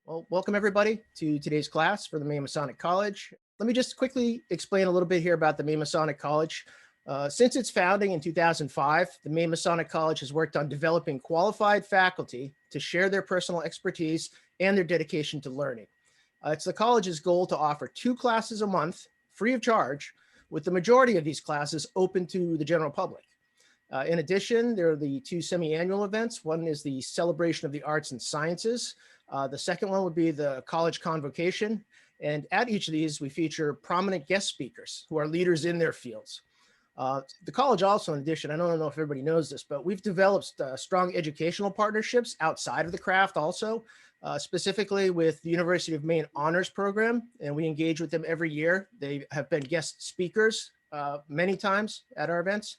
Well, welcome everybody to today's class for the Maine Masonic College. Let me just quickly explain a little bit here about the Maine Masonic College. Since its founding in 2005, the Maine Masonic College has worked on developing qualified faculty to share their personal expertise and their dedication to learning. It's the college's goal to offer 2 classes a month free of charge, with the majority of these classes open to the general public. In addition, there are the 2 semi-annual events. One is the Celebration of the Arts and Sciences. The second one would be the College Convocation. And at each of these, we feature prominent guest speakers who are leaders in their fields. The college also, in addition, I don't know if everybody knows this, but we've developed strong educational partnerships outside of the craft also, specifically with the University of Maine Honors Program, and we engage with them every year. They have been guest speakers many times at our events.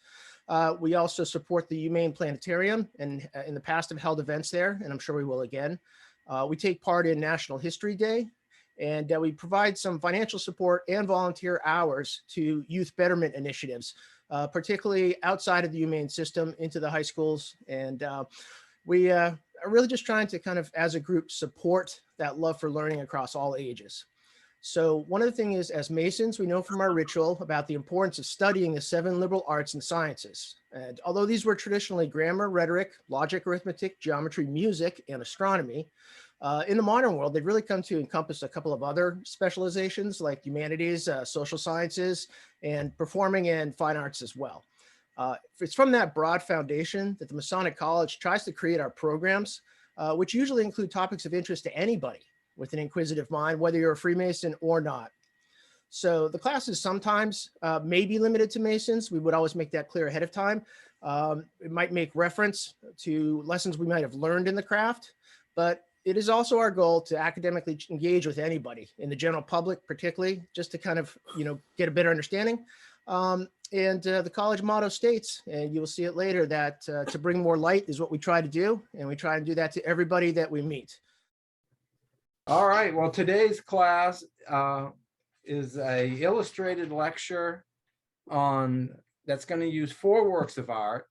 We also support the UMaine Planetarium, and in the past have held events there, and I'm sure we will again. We take part in National History Day, and we provide some financial support and volunteer hours to youth betterment initiatives, particularly outside of the UMaine system into the high schools. And we are really just trying to kind of, as a group, support that love for learning across all ages. So one of the things is, as Masons, we know from our ritual about the importance of studying the 7 liberal arts and sciences. And although these were traditionally grammar, rhetoric, logic, arithmetic, geometry, music, and astronomy, in the modern world, they've really come to encompass a couple of other specializations like humanities, social sciences, and performing and fine arts as well. It's from that broad foundation that the Masonic College tries to create our programs, which usually include topics of interest to anybody with an inquisitive mind, whether you're a Freemason or not. So the classes sometimes may be limited to Masons. We would always make that clear ahead of time. It might make reference to lessons we might have learned in the craft, but it is also our goal to academically engage with anybody in the general public, particularly just to kind of, get a better understanding. The college motto states, and you will see it later, that to bring more light is what we try to do. And we try and do that to everybody that we meet. All right, well, today's class is a illustrated lecture that's going to use 4 works of art,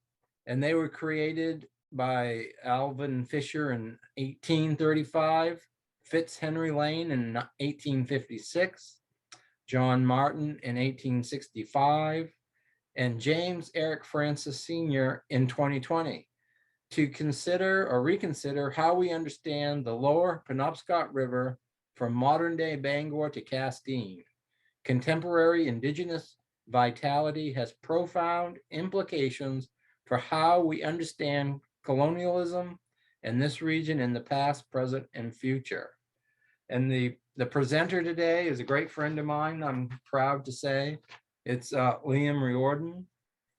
and they were created by Alvan Fisher in 1835, Fitz Henry Lane in 1856, John Martin in 1865, and James Eric Francis Sr. in 2020. To consider or reconsider how we understand the lower Penobscot River from modern-day Bangor to Castine. Contemporary Indigenous vitality has profound implications for how we understand colonialism in this region in the past, present, and future. And the presenter today is a great friend of mine, I'm proud to say. It's Liam Riordan.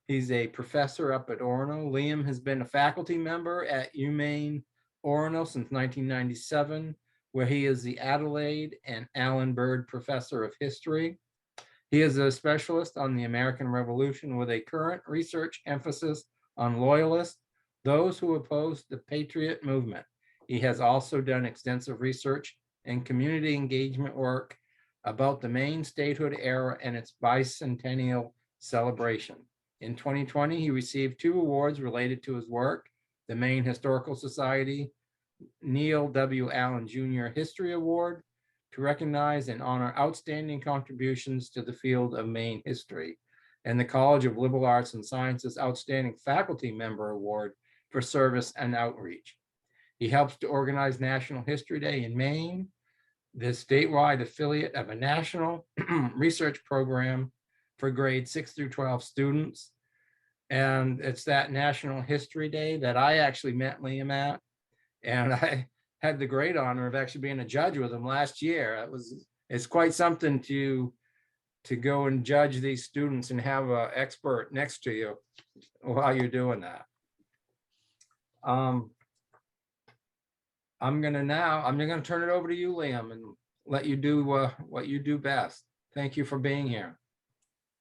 He's a professor up at Orono. Liam has been a faculty member at UMaine Orono since 1997, where he is the Adelaide and Allen Bird Professor of History. He is a specialist on the American Revolution with a current research emphasis on loyalists, those who opposed the Patriot movement. He has also done extensive research and community engagement work about the Maine statehood era and its bicentennial celebration. In 2020, he received 2 awards related to his work: the Maine Historical Society Neil W. Allen Jr. History Award to recognize and honor outstanding contributions to the field of Maine history, and the College of Liberal Arts and Sciences Outstanding Faculty Member Award for service and outreach. He helps to organize National History Day in Maine, the statewide affiliate of a national research program for grades 6 through 12 students. And it's that National History Day that I actually met Liam at. And I had the great honor of actually being a judge with him last year. It's quite something to go and judge these students and have an expert next to you while you're doing that. I'm gonna turn it over to you, Liam, and let you do what you do best. Thank you for being here.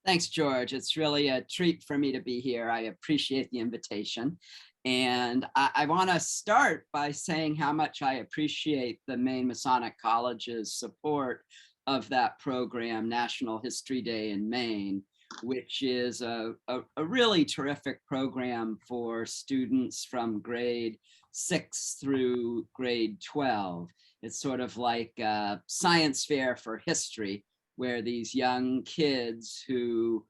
Thanks, George. It's really a treat for me to be here. I appreciate the invitation. And I want to start by saying how much I appreciate the Maine Masonic College's support of that program, National History Day in Maine, which is a really terrific program for students from grade 6 through grade 12. It's sort of like a science fair for history, where these young kids who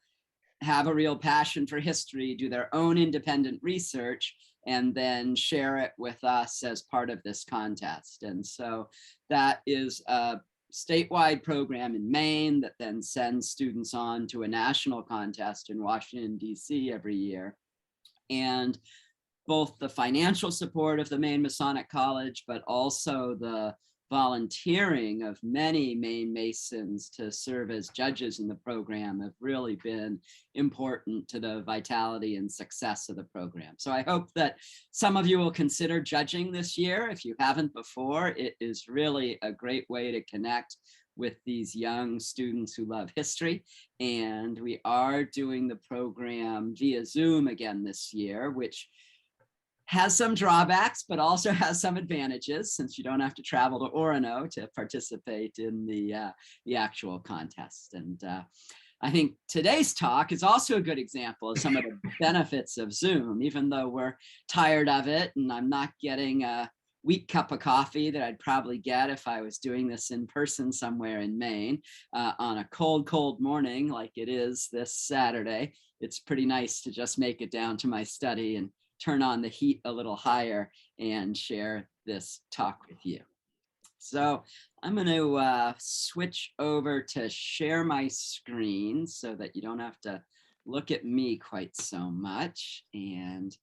have a real passion for history do their own independent research and then share it with us as part of this contest. And so that is a statewide program in Maine that then sends students on to a national contest in Washington, D.C. every year. And both the financial support of the Maine Masonic College, but also the volunteering of many Maine Masons to serve as judges in the program have really been important to the vitality and success of the program. So I hope that some of you will consider judging this year. If you haven't before, it is really a great way to connect with these young students who love history. And we are doing the program via Zoom again this year, which has some drawbacks, but also has some advantages, since you don't have to travel to Orono to participate in the actual contest. And I think today's talk is also a good example of some of the benefits of Zoom, even though we're tired of it and I'm not getting a weak cup of coffee that I'd probably get if I was doing this in person somewhere in Maine on a cold, cold morning like it is this Saturday. It's pretty nice to just make it down to my study and turn on the heat a little higher and share this talk with you. So I'm going to switch over to share my screen so that you don't have to look at me quite so much. And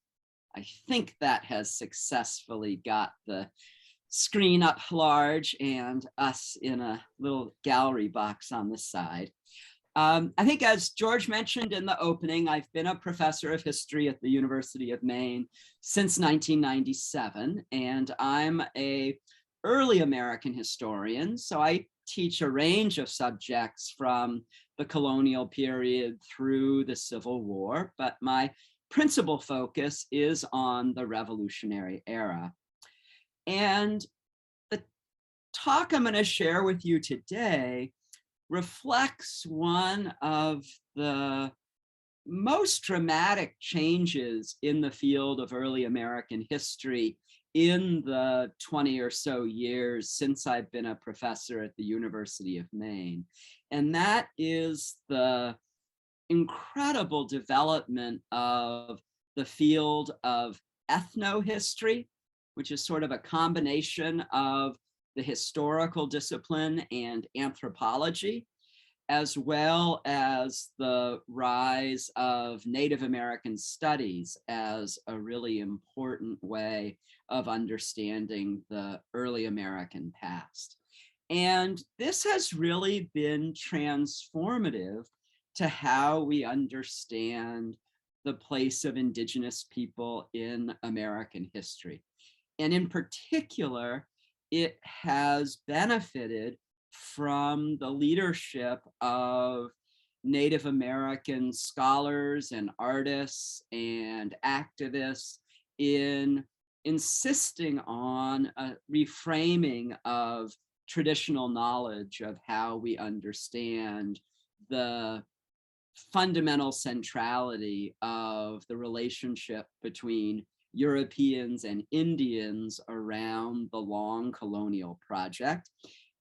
I think that has successfully got the screen up large and us in a little gallery box on the side. I think, as George mentioned in the opening, I've been a professor of history at the University of Maine since 1997, and I'm an early American historian. So I teach a range of subjects from the colonial period through the Civil War, but my principal focus is on the Revolutionary era. And the talk I'm going to share with you today reflects one of the most dramatic changes in the field of early American history in the 20 or so years since I've been a professor at the University of Maine. And that is the incredible development of the field of ethnohistory, which is sort of a combination of the historical discipline and anthropology, as well as the rise of Native American studies as a really important way of understanding the early American past. And this has really been transformative to how we understand the place of Indigenous people in American history. And in particular, it has benefited from the leadership of Native American scholars and artists and activists in insisting on a reframing of traditional knowledge of how we understand the fundamental centrality of the relationship between Europeans and Indians around the long colonial project,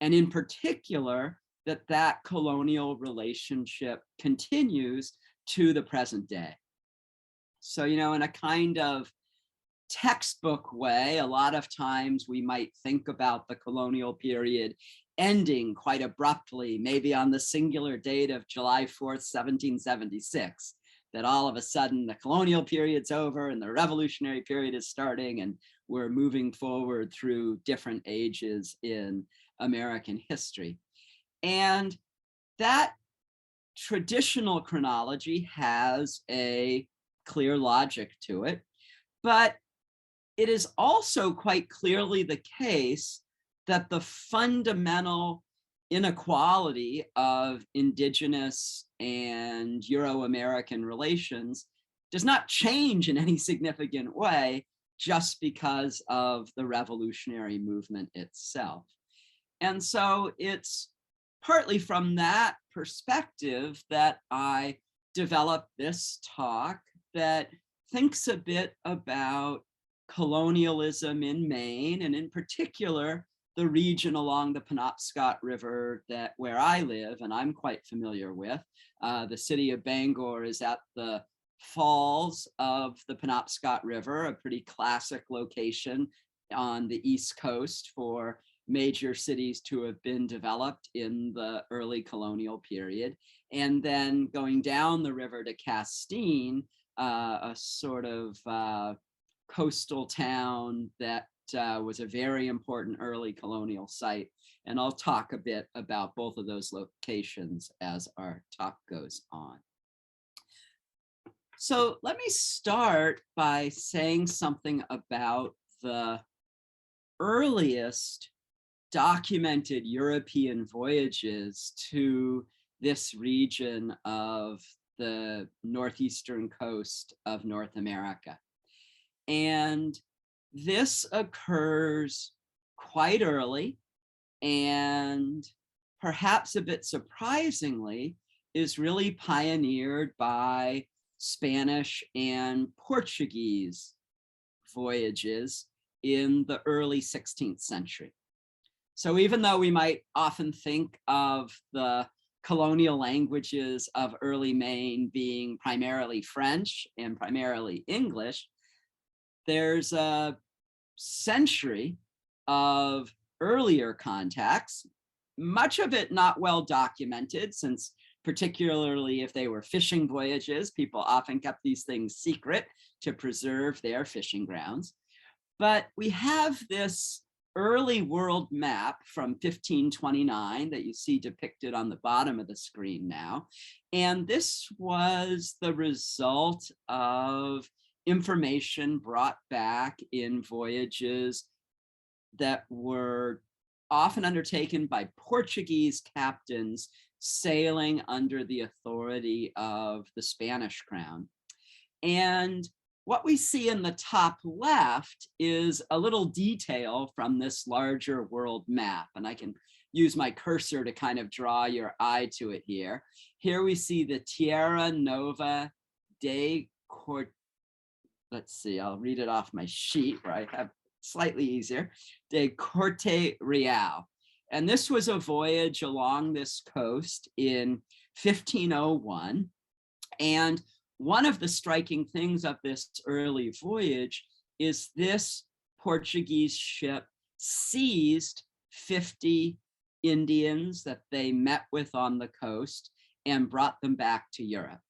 and in particular, that colonial relationship continues to the present day. So, in a kind of textbook way, a lot of times we might think about the colonial period ending quite abruptly, maybe on the singular date of July 4th, 1776. That all of a sudden the colonial period's over and the revolutionary period is starting, and we're moving forward through different ages in American history. And that traditional chronology has a clear logic to it, but it is also quite clearly the case that the fundamental inequality of Indigenous and Euro-American relations does not change in any significant way just because of the revolutionary movement itself. And so it's partly from that perspective that I developed this talk that thinks a bit about colonialism in Maine, and in particular, the region along the Penobscot River where I live, and I'm quite familiar with. The city of Bangor is at the falls of the Penobscot River, a pretty classic location on the East Coast for major cities to have been developed in the early colonial period. And then going down the river to Castine, a sort of coastal town that was a very important early colonial site. And I'll talk a bit about both of those locations as our talk goes on. So let me start by saying something about the earliest documented European voyages to this region of the northeastern coast of North America. And this occurs quite early, and perhaps a bit surprisingly, is really pioneered by Spanish and Portuguese voyages in the early 16th century. So even though we might often think of the colonial languages of early Maine being primarily French and primarily English, there's a century of earlier contacts, much of it not well documented, since particularly if they were fishing voyages, people often kept these things secret to preserve their fishing grounds. But we have this early world map from 1529 that you see depicted on the bottom of the screen now. And this was the result of information brought back in voyages that were often undertaken by Portuguese captains sailing under the authority of the Spanish crown. And what we see in the top left is a little detail from this larger world map. And I can use my cursor to kind of draw your eye to it here. Here we see the Tierra Nova de Corte. Let's see, I'll read it off my sheet where I have slightly easier. De Corte Real. And this was a voyage along this coast in 1501. And one of the striking things of this early voyage is this Portuguese ship seized 50 Indians that they met with on the coast and brought them back to Europe.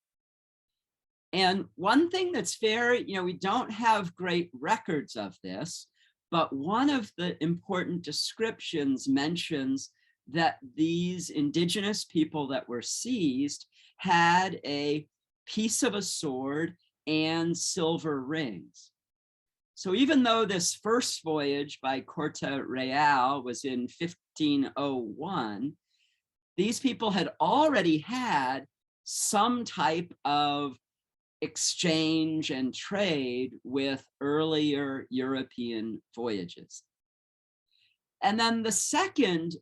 And one thing that's we don't have great records of this, but one of the important descriptions mentions that these indigenous people that were seized had a piece of a sword and silver rings. So even though this first voyage by Corte Real was in 1501, these people had already had some type of exchange and trade with earlier European voyages. And then the second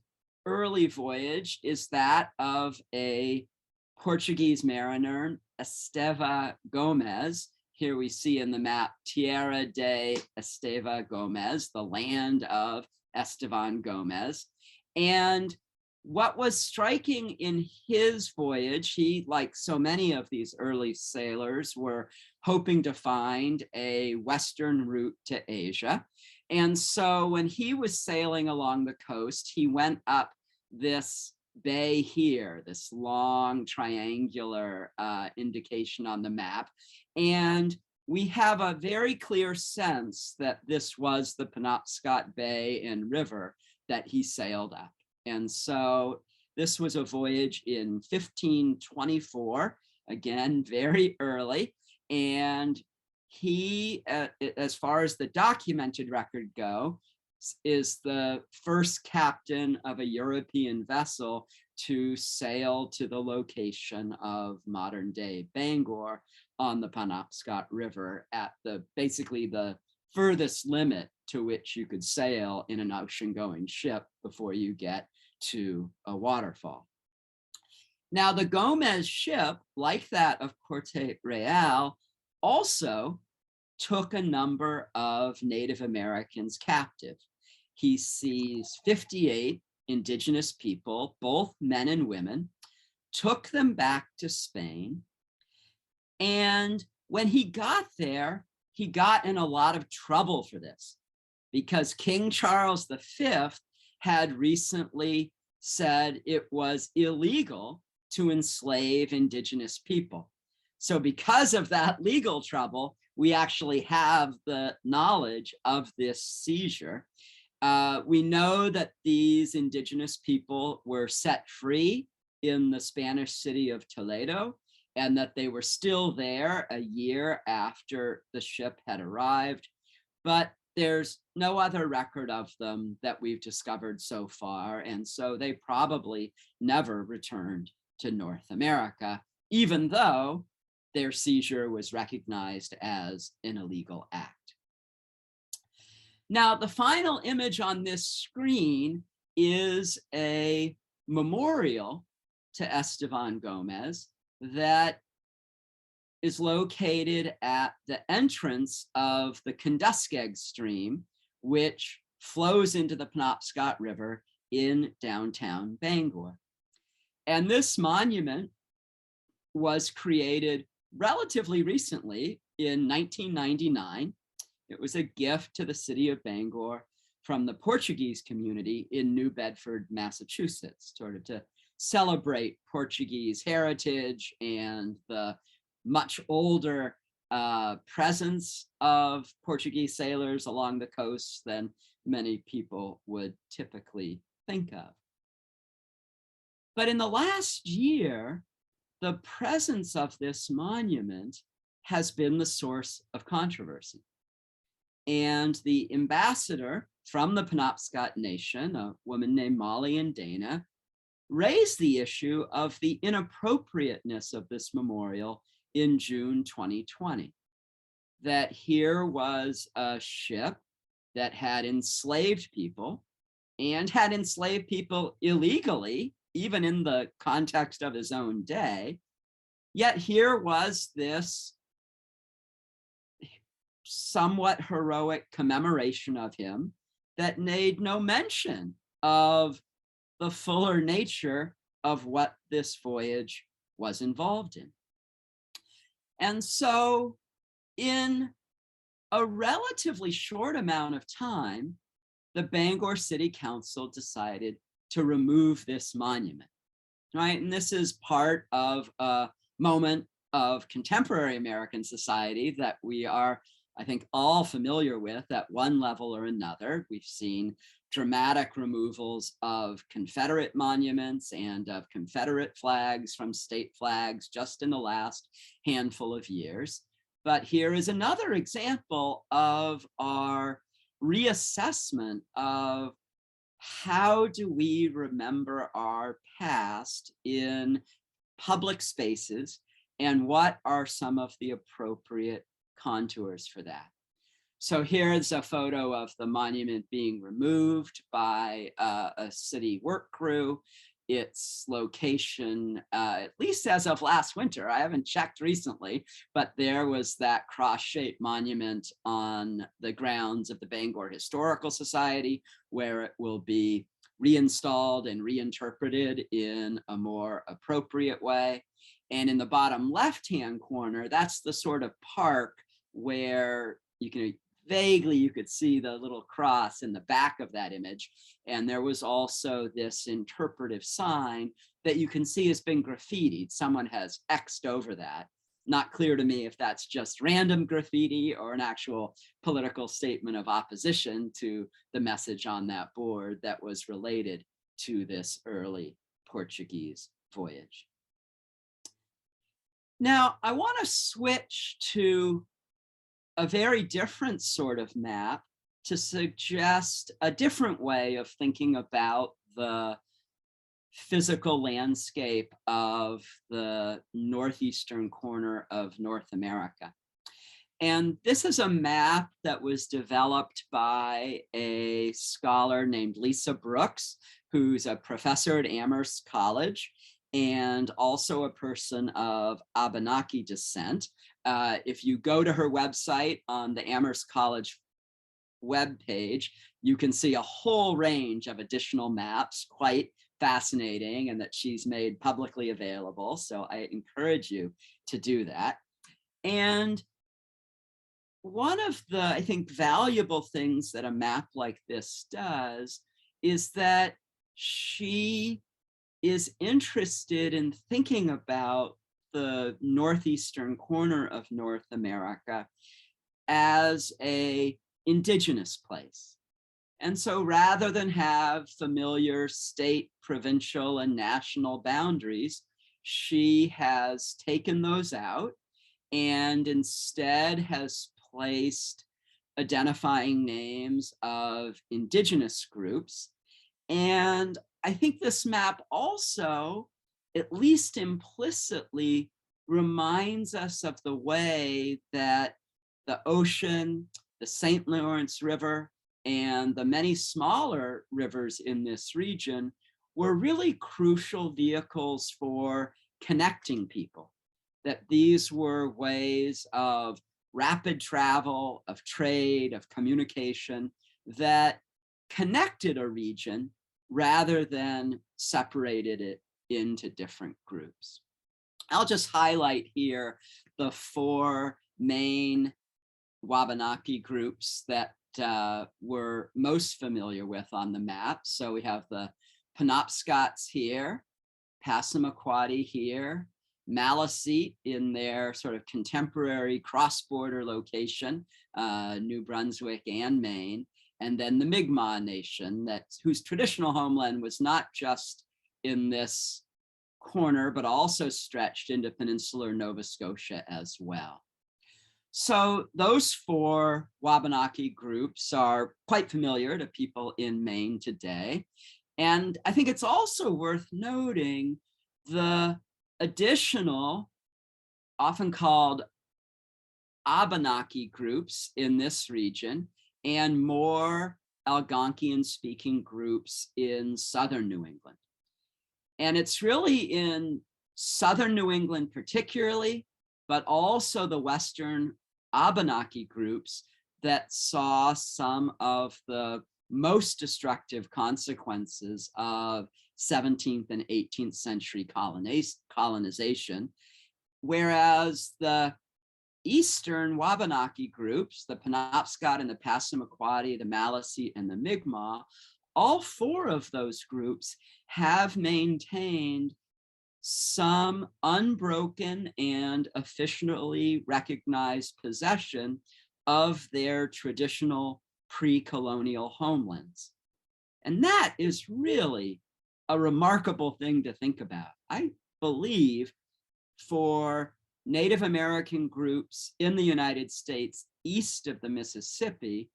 early voyage is that of a Portuguese mariner, Esteva Gomez. Here we see in the map, Tierra de Esteva Gomez, the land of Esteban Gomez. And what was striking in his voyage, he, like so many of these early sailors, were hoping to find a Western route to Asia. And so when he was sailing along the coast, he went up this bay here, this long triangular indication on the map. And we have a very clear sense that this was the Penobscot Bay and River that he sailed up. And so this was a voyage in 1524, again, very early. And he, as far as the documented record go, is the first captain of a European vessel to sail to the location of modern day Bangor on the Penobscot River at basically the furthest limit to which you could sail in an ocean-going ship before you get to a waterfall. Now, the Gomez ship, like that of Corte Real, also took a number of Native Americans captive. He seized 58 indigenous people, both men and women, took them back to Spain. And when he got there, he got in a lot of trouble for this because King Charles V had recently said it was illegal to enslave indigenous people. So because of that legal trouble, we actually have the knowledge of this seizure. We know that these indigenous people were set free in the Spanish city of Toledo, and that they were still there a year after the ship had arrived. But there's no other record of them that we've discovered so far. And so they probably never returned to North America, even though their seizure was recognized as an illegal act. Now, the final image on this screen is a memorial to Esteban Gomez that is located at the entrance of the Kentuskeg stream, which flows into the Penobscot River in downtown Bangor. And this monument was created relatively recently in 1999. It was a gift to the city of Bangor from the Portuguese community in New Bedford, Massachusetts, sort of to celebrate Portuguese heritage and the much older presence of Portuguese sailors along the coast than many people would typically think of. But in the last year, the presence of this monument has been the source of controversy. And the ambassador from the Penobscot Nation, a woman named Molly and Dana, raised the issue of the inappropriateness of this memorial in June 2020. That here was a ship that had enslaved people and had enslaved people illegally, even in the context of his own day. Yet here was this somewhat heroic commemoration of him that made no mention of the fuller nature of what this voyage was involved in. And so in a relatively short amount of time, the Bangor City Council decided to remove this monument, right? And this is part of a moment of contemporary American society that we are, I think, all familiar with at one level or another. We've seen dramatic removals of Confederate monuments and of Confederate flags from state flags just in the last handful of years. But here is another example of our reassessment of how do we remember our past in public spaces and what are some of the appropriate contours for that. So here's a photo of the monument being removed by a city work crew. Its location, at least as of last winter, I haven't checked recently, but there was that cross-shaped monument on the grounds of the Bangor Historical Society, where it will be reinstalled and reinterpreted in a more appropriate way. And in the bottom left-hand corner, that's the sort of park where you can vaguely, you could see the little cross in the back of that image. And there was also this interpretive sign that you can see has been graffitied. Someone has X'd over that. Not clear to me if that's just random graffiti or an actual political statement of opposition to the message on that board that was related to this early Portuguese voyage. Now, I want to switch to a very different sort of map to suggest a different way of thinking about the physical landscape of the northeastern corner of North America. And this is a map that was developed by a scholar named Lisa Brooks, who's a professor at Amherst College and also a person of Abenaki descent. If you go to her website on the Amherst College webpage, you can see a whole range of additional maps, quite fascinating, and that she's made publicly available. So I encourage you to do that. And one of the, I think, valuable things that a map like this does is that she is interested in thinking about the northeastern corner of North America as an indigenous place. And so rather than have familiar state, provincial, and national boundaries, she has taken those out and instead has placed identifying names of indigenous groups. And I think this map also, at least implicitly, reminds us of the way that the ocean, the St. Lawrence River, and the many smaller rivers in this region were really crucial vehicles for connecting people, that these were ways of rapid travel, of trade, of communication that connected a region rather than separated it into different groups. I'll just highlight here the 4 main Wabanaki groups that we're most familiar with on the map. So we have the Penobscots here, Passamaquoddy here, Maliseet in their sort of contemporary cross-border location, New Brunswick and Maine, and then the Mi'kmaq Nation, whose traditional homeland was not just in this corner, but also stretched into peninsular Nova Scotia as well. So those 4 Wabanaki groups are quite familiar to people in Maine today. And I think it's also worth noting the additional, often called Abenaki groups in this region, and more Algonquian-speaking groups in southern New England. And it's really in southern New England particularly, but also the western Abenaki groups that saw some of the most destructive consequences of 17th and 18th century colonization, whereas the eastern Wabanaki groups, the Penobscot and the Passamaquoddy, the Maliseet and the Mi'kmaq, all 4 of those groups have maintained some unbroken and officially recognized possession of their traditional pre-colonial homelands. And that is really a remarkable thing to think about. I believe for Native American groups in the United States east of the Mississippi,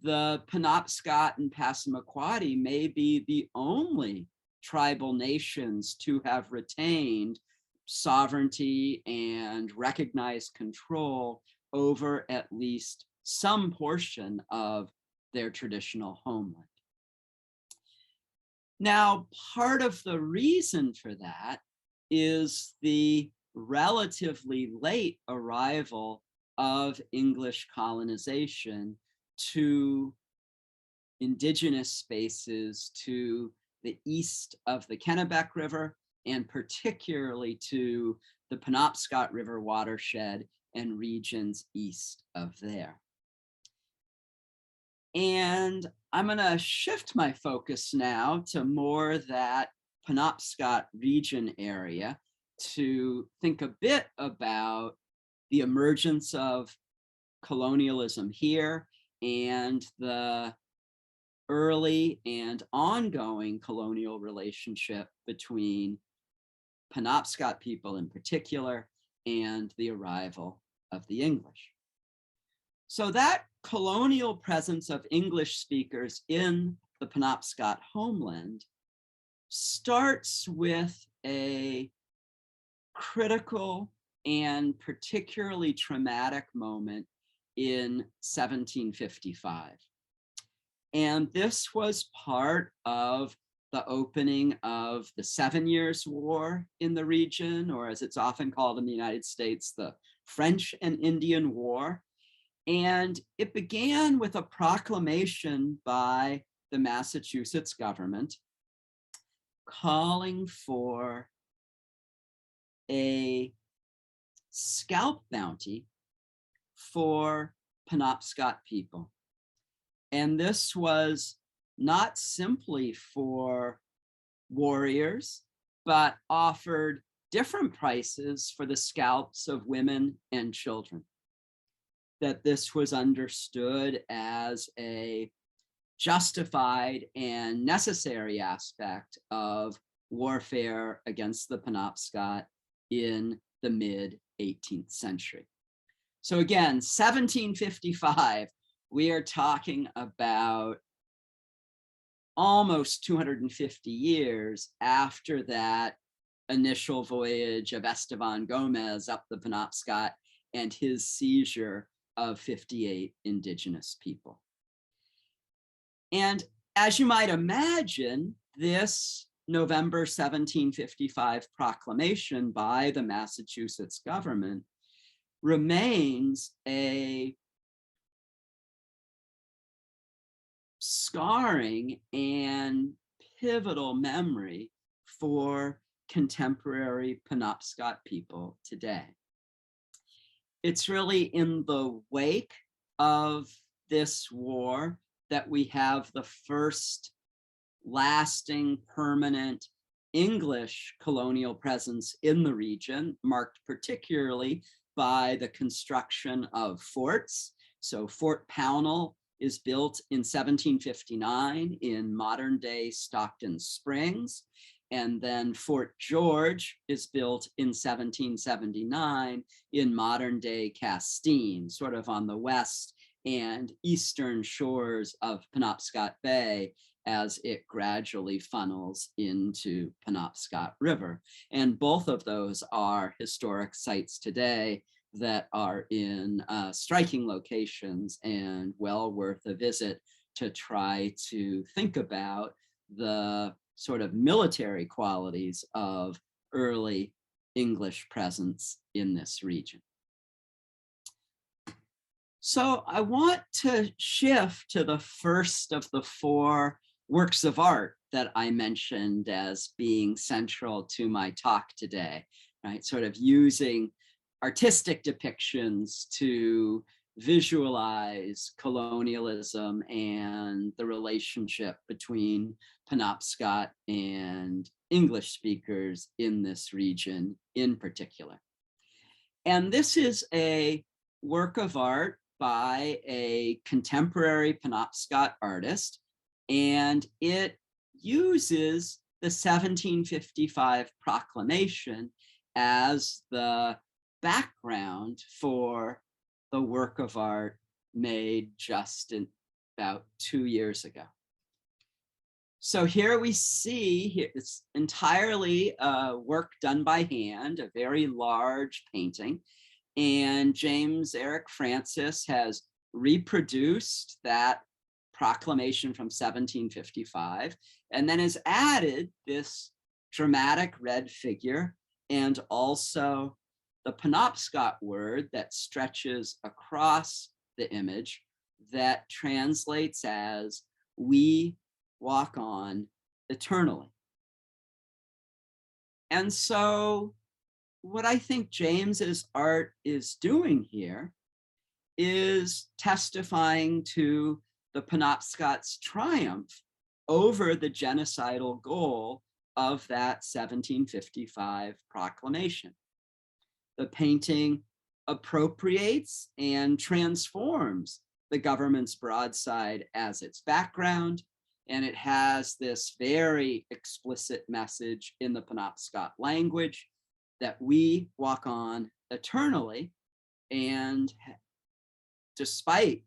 the Penobscot and Passamaquoddy may be the only tribal nations to have retained sovereignty and recognized control over at least some portion of their traditional homeland. Now, part of the reason for that is the relatively late arrival of English colonization to indigenous spaces to the east of the Kennebec River, and particularly to the Penobscot River watershed and regions east of there. And I'm going to shift my focus now to more that Penobscot region area to think a bit about the emergence of colonialism here and the early and ongoing colonial relationship between Penobscot people in particular and the arrival of the English. So that colonial presence of English speakers in the Penobscot homeland starts with a critical and particularly traumatic moment in 1755. And this was part of the opening of the 7 Years' War in the region, or as it's often called in the United States, the French and Indian War. And it began with a proclamation by the Massachusetts government calling for a scalp bounty for Penobscot people. And this was not simply for warriors, but offered different prices for the scalps of women and children. That this was understood as a justified and necessary aspect of warfare against the Penobscot in the mid-18th century. So again, 1755, we are talking about almost 250 years after that initial voyage of Esteban Gomez up the Penobscot and his seizure of 58 indigenous people. And as you might imagine, this November 1755 proclamation by the Massachusetts government remains a scarring and pivotal memory for contemporary Penobscot people today. It's really in the wake of this war that we have the first lasting, permanent English colonial presence in the region, marked particularly by the construction of forts. So Fort Pownal is built in 1759 in modern day Stockton Springs. And then Fort George is built in 1779 in modern day Castine, sort of on the west and eastern shores of Penobscot Bay as it gradually funnels into Penobscot River. And both of those are historic sites today that are in striking locations and well worth a visit to try to think about the sort of military qualities of early English presence in this region. So I want to shift to the first of the four works of art that I mentioned as being central to my talk today, right? Sort of using artistic depictions to visualize colonialism and the relationship between Penobscot and English speakers in this region in particular. And this is a work of art by a contemporary Penobscot artist, and it uses the 1755 proclamation as the background for the work of art made just about 2 years ago. So here we see, it's entirely work done by hand, a very large painting. And James Eric Francis has reproduced that proclamation from 1755, and then has added this dramatic red figure and also the Penobscot word that stretches across the image that translates as "we walk on eternally." And so what I think James's art is doing here is testifying to the Penobscot's triumph over the genocidal goal of that 1755 proclamation. The painting appropriates and transforms the government's broadside as its background, and it has this very explicit message in the Penobscot language that we walk on eternally, and despite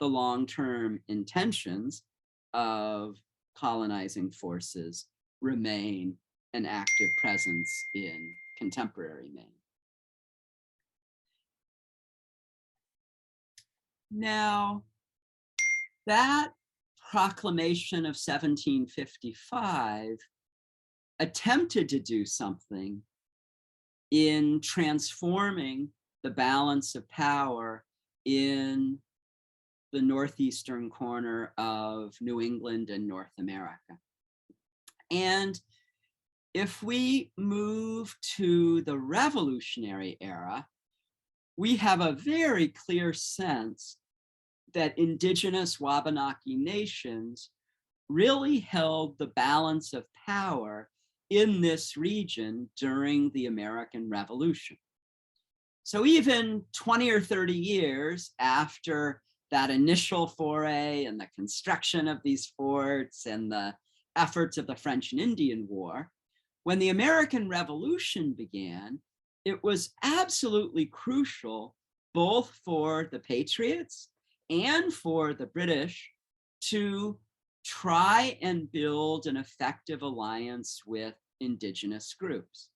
the long-term intentions of colonizing forces, remain an active presence in contemporary Maine. Now, that proclamation of 1755 attempted to do something in transforming the balance of power in the northeastern corner of New England and North America. And if we move to the Revolutionary era, we have a very clear sense that indigenous Wabanaki nations really held the balance of power in this region during the American Revolution. So even 20 or 30 years after that initial foray and the construction of these forts and the efforts of the French and Indian War, when the American Revolution began, it was absolutely crucial both for the Patriots and for the British to try and build an effective alliance with indigenous groups.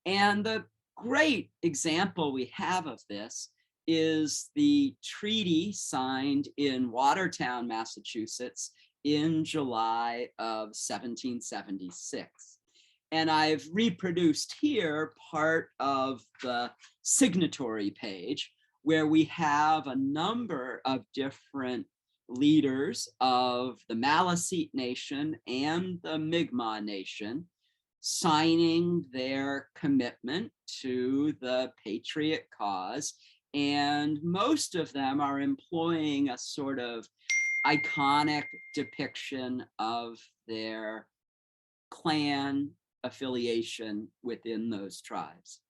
And the great example we have of this is the treaty signed in Watertown, Massachusetts in July of 1776. And I've reproduced here part of the signatory page where we have a number of different leaders of the Maliseet Nation and the Mi'kmaq Nation signing their commitment to the patriot cause. And most of them are employing a sort of iconic depiction of their clan affiliation within those tribes.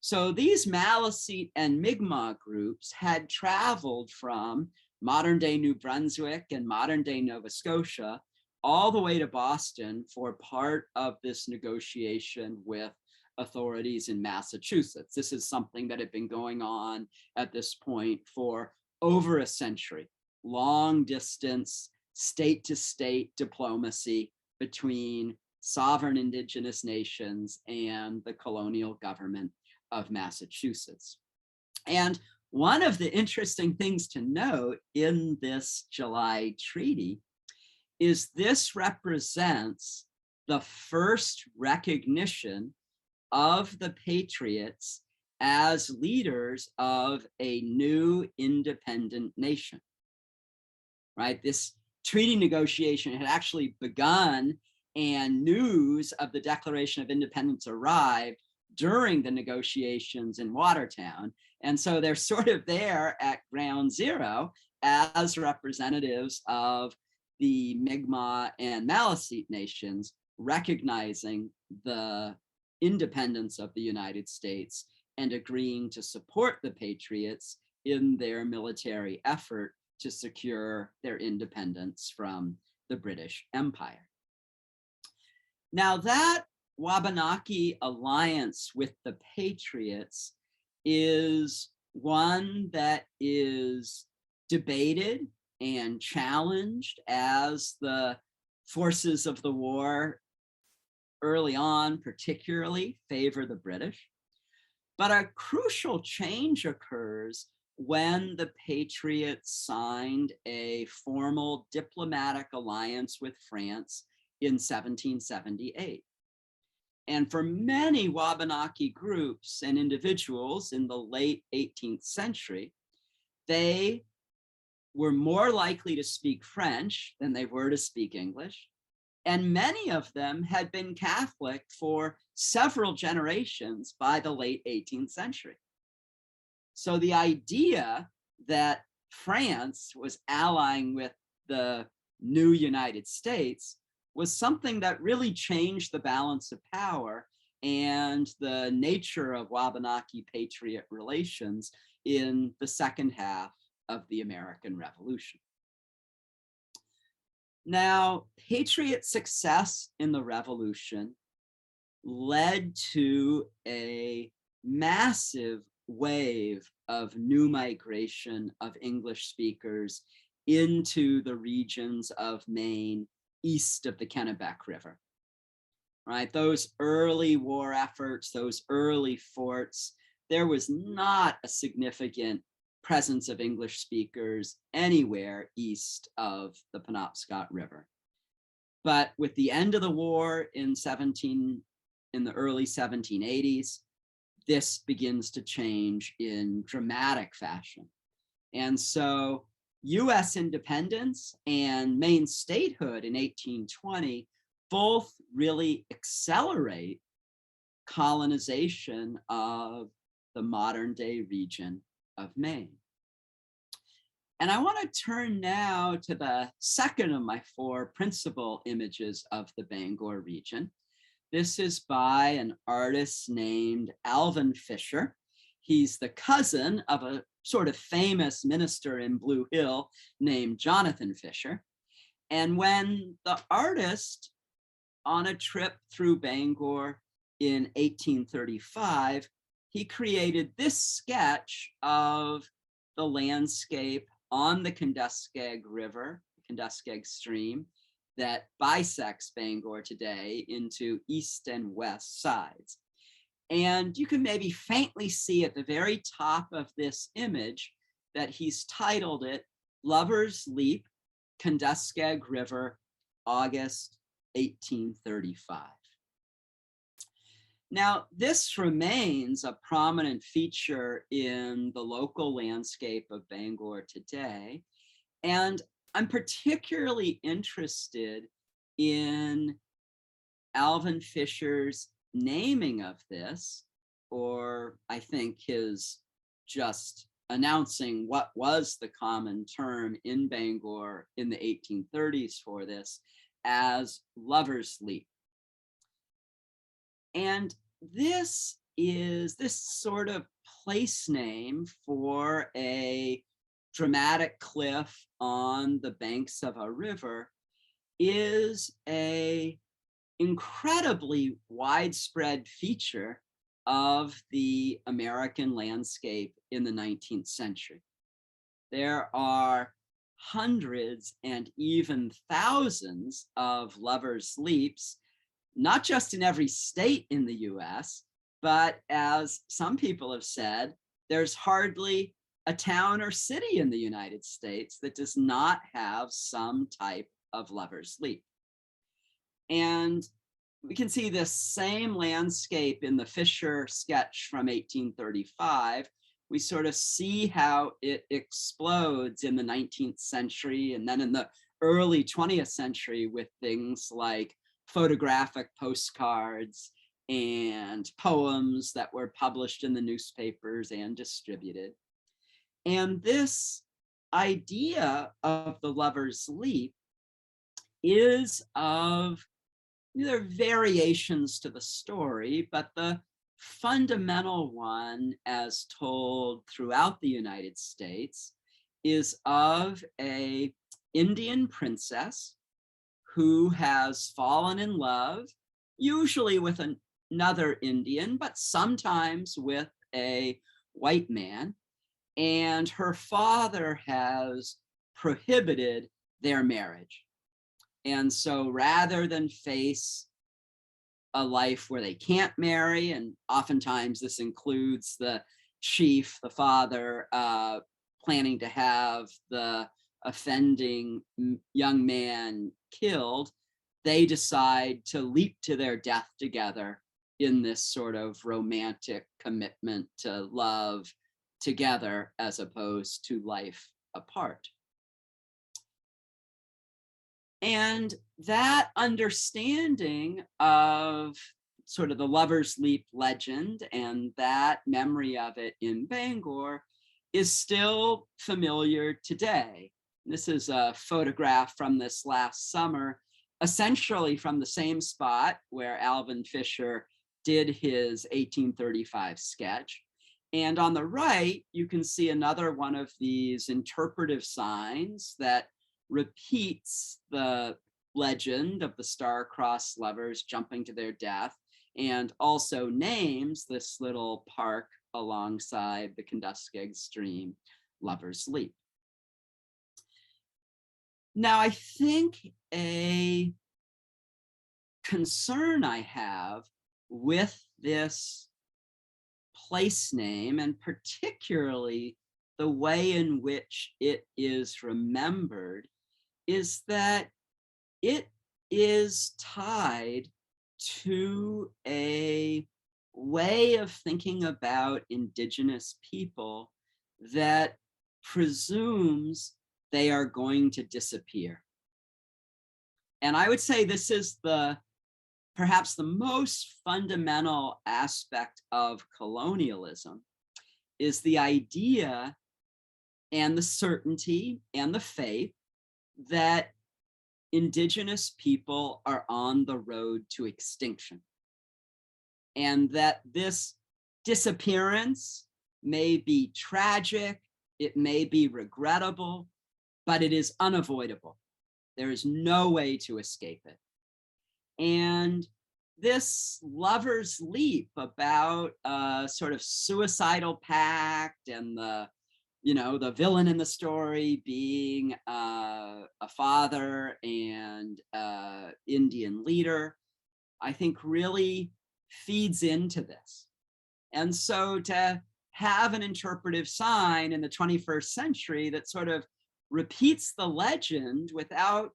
So these Maliseet and Mi'kmaq groups had traveled from modern day New Brunswick and modern day Nova Scotia all the way to Boston for part of this negotiation with authorities in Massachusetts. This is something that had been going on at this point for over a century. Long distance, state to state diplomacy between sovereign indigenous nations and the colonial government of Massachusetts. And one of the interesting things to note in this July treaty is this represents the first recognition of the Patriots as leaders of a new independent nation, right? This treaty negotiation had actually begun and news of the Declaration of Independence arrived during the negotiations in Watertown. And so they're sort of there at ground zero as representatives of the Mi'kmaq and Maliseet nations, recognizing the independence of the United States and agreeing to support the Patriots in their military effort to secure their independence from the British Empire. Now that Wabanaki alliance with the Patriots is one that is debated and challenged as the forces of the war early on particularly favor the British. But a crucial change occurs when the Patriots signed a formal diplomatic alliance with France in 1778. And for many Wabanaki groups and individuals in the late 18th century, they were more likely to speak French than they were to speak English. And many of them had been Catholic for several generations by the late 18th century. So the idea that France was allying with the new United States was something that really changed the balance of power and the nature of Wabanaki Patriot relations in the second half of the American Revolution. Now, Patriot success in the Revolution led to a massive wave of new migration of English speakers into the regions of Maine east of the Kennebec River, right? Those early war efforts, those early forts, there was not a significant presence of English speakers anywhere east of the Penobscot River. But with the end of the war in the early 1780s, this begins to change in dramatic fashion. And so US independence and Maine statehood in 1820 both really accelerate colonization of the modern day region of Maine. And I want to turn now to the second of my four principal images of the Bangor region. This is by an artist named Alvan Fisher. He's the cousin of a sort of famous minister in Blue Hill named Jonathan Fisher. And when the artist, on a trip through Bangor in 1835, he created this sketch of the landscape on the Penobscot River, Penobscot stream, that bisects Bangor today into east and west sides. And you can maybe faintly see at the very top of this image that he's titled it Lover's Leap, Penobscot River, August 1835. Now, this remains a prominent feature in the local landscape of Bangor today. And I'm particularly interested in Alvan Fisher's naming of this, or I think his just announcing what was the common term in Bangor in the 1830s for this as Lover's Leap. And this is this sort of place name for a dramatic cliff on the banks of a river is a incredibly widespread feature of the American landscape in the 19th century. There are hundreds and even thousands of Lover's Leaps, not just in every state in the US, but as some people have said, there's hardly a town or city in the United States that does not have some type of Lover's Leap. And we can see this same landscape in the Fisher sketch from 1835. We sort of see how it explodes in the 19th century and then in the early 20th century with things like photographic postcards and poems that were published in the newspapers and distributed. And this idea of the Lover's Leap is of, there are variations to the story, but the fundamental one, as told throughout the United States, is of an Indian princess who has fallen in love, usually with another Indian, but sometimes with a white man. And her father has prohibited their marriage. And so rather than face a life where they can't marry, and oftentimes this includes the chief, the father, planning to have the offending young man killed, they decide to leap to their death together in this sort of romantic commitment to love together as opposed to life apart. And that understanding of sort of the Lover's Leap legend and that memory of it in Bangor is still familiar today. This is a photograph from this last summer, essentially from the same spot where Alvan Fisher did his 1835 sketch. And on the right, you can see another one of these interpretive signs that repeats the legend of the star-crossed lovers jumping to their death and also names this little park alongside the Penobscot stream, Lover's Leap. Now, I think a concern I have with this place name, and particularly the way in which it is remembered, is that it is tied to a way of thinking about Indigenous people that presumes they are going to disappear. And I would say this is perhaps the most fundamental aspect of colonialism, is the idea and the certainty and the faith that Indigenous people are on the road to extinction. And that this disappearance may be tragic, it may be regrettable, but it is unavoidable. There is no way to escape it. And this lover's leap about a sort of suicidal pact and the villain in the story being a father and Indian leader, I think really feeds into this. And so to have an interpretive sign in the 21st century that sort of repeats the legend without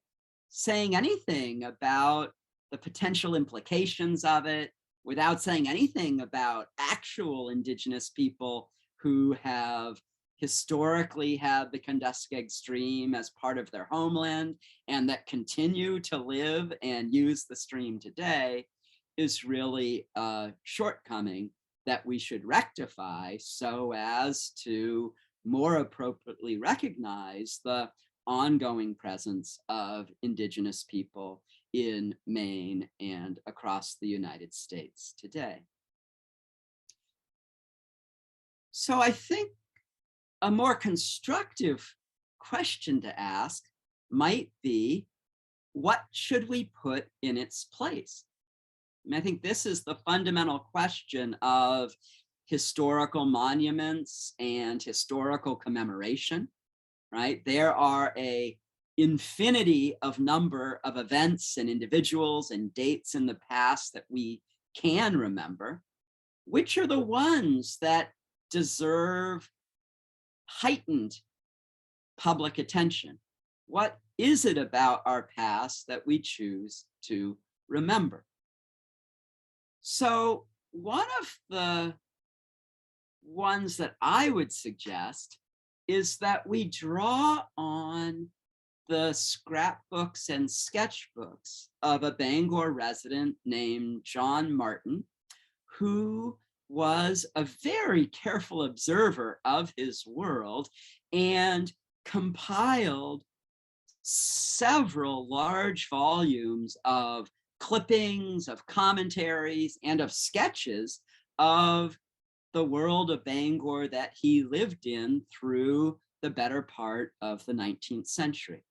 saying anything about the potential implications of it, without saying anything about actual Indigenous people who have historically had the Penobscot stream as part of their homeland and that continue to live and use the stream today, is really a shortcoming that we should rectify so as to more appropriately recognize the ongoing presence of Indigenous people in Maine and across the United States today. So I think a more constructive question to ask might be, what should we put in its place? And I think this is the fundamental question of historical monuments and historical commemoration, right? There are an infinity of number of events and individuals and dates in the past that we can remember. Which are the ones that deserve heightened public attention? What is it about our past that we choose to remember? So one of the ones that I would suggest is that we draw on the scrapbooks and sketchbooks of a Bangor resident named John Martin, who was a very careful observer of his world and compiled several large volumes of clippings, of commentaries, and of sketches of the world of Bangor that he lived in through the better part of the 19th century.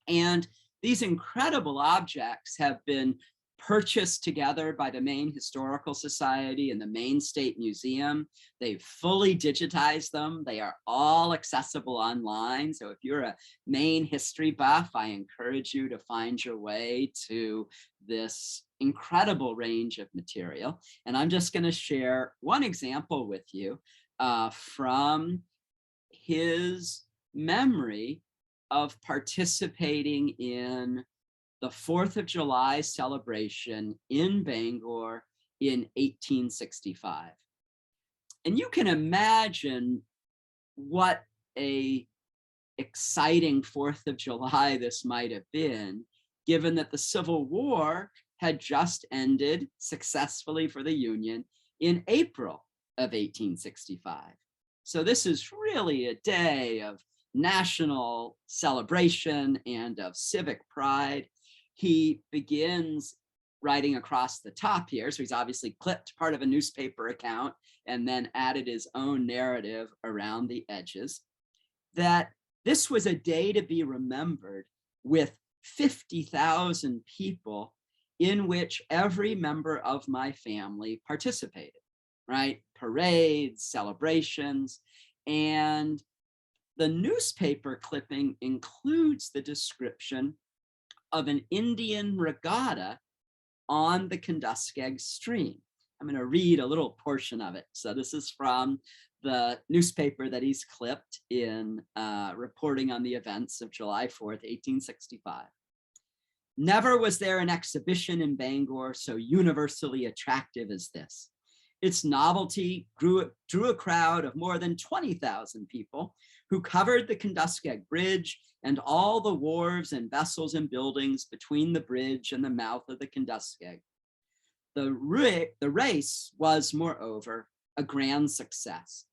And these incredible objects have been purchased together by the Maine Historical Society and the Maine State Museum. They've fully digitized them. They are all accessible online. So if you're a Maine history buff, I encourage you to find your way to this incredible range of material. And I'm just going to share one example with you from his memory of participating in the 4th of July celebration in Bangor in 1865. And you can imagine what a exciting 4th of July this might have been, given that the Civil War had just ended successfully for the Union in April of 1865. So this is really a day of national celebration and of civic pride. He begins writing across the top here. So he's obviously clipped part of a newspaper account and then added his own narrative around the edges, that this was a day to be remembered with 50,000 people in which every member of my family participated, right? Parades, celebrations, and the newspaper clipping includes the description of an Indian regatta on the Penobscot stream. I'm going to read a little portion of it. So this is from the newspaper that he's clipped in reporting on the events of July 4th, 1865. Never was there an exhibition in Bangor so universally attractive as this. Its novelty drew a crowd of more than 20,000 people who covered the Kentuskeg Bridge and all the wharves and vessels and buildings between the bridge and the mouth of the Kentuskeg. The race was, moreover, a grand success.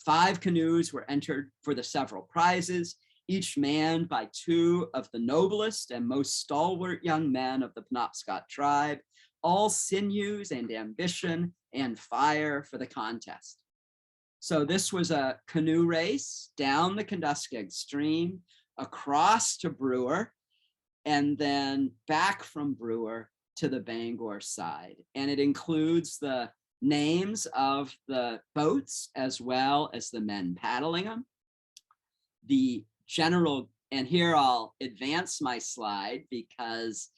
5 canoes were entered for the several prizes, each manned by 2 of the noblest and most stalwart young men of the Penobscot tribe, all sinews and ambition and fire for the contest. So this was a canoe race down the Kentuskeg stream, across to Brewer, and then back from Brewer to the Bangor side. And it includes the names of the boats as well as the men paddling them. The general, and here I'll advance my slide because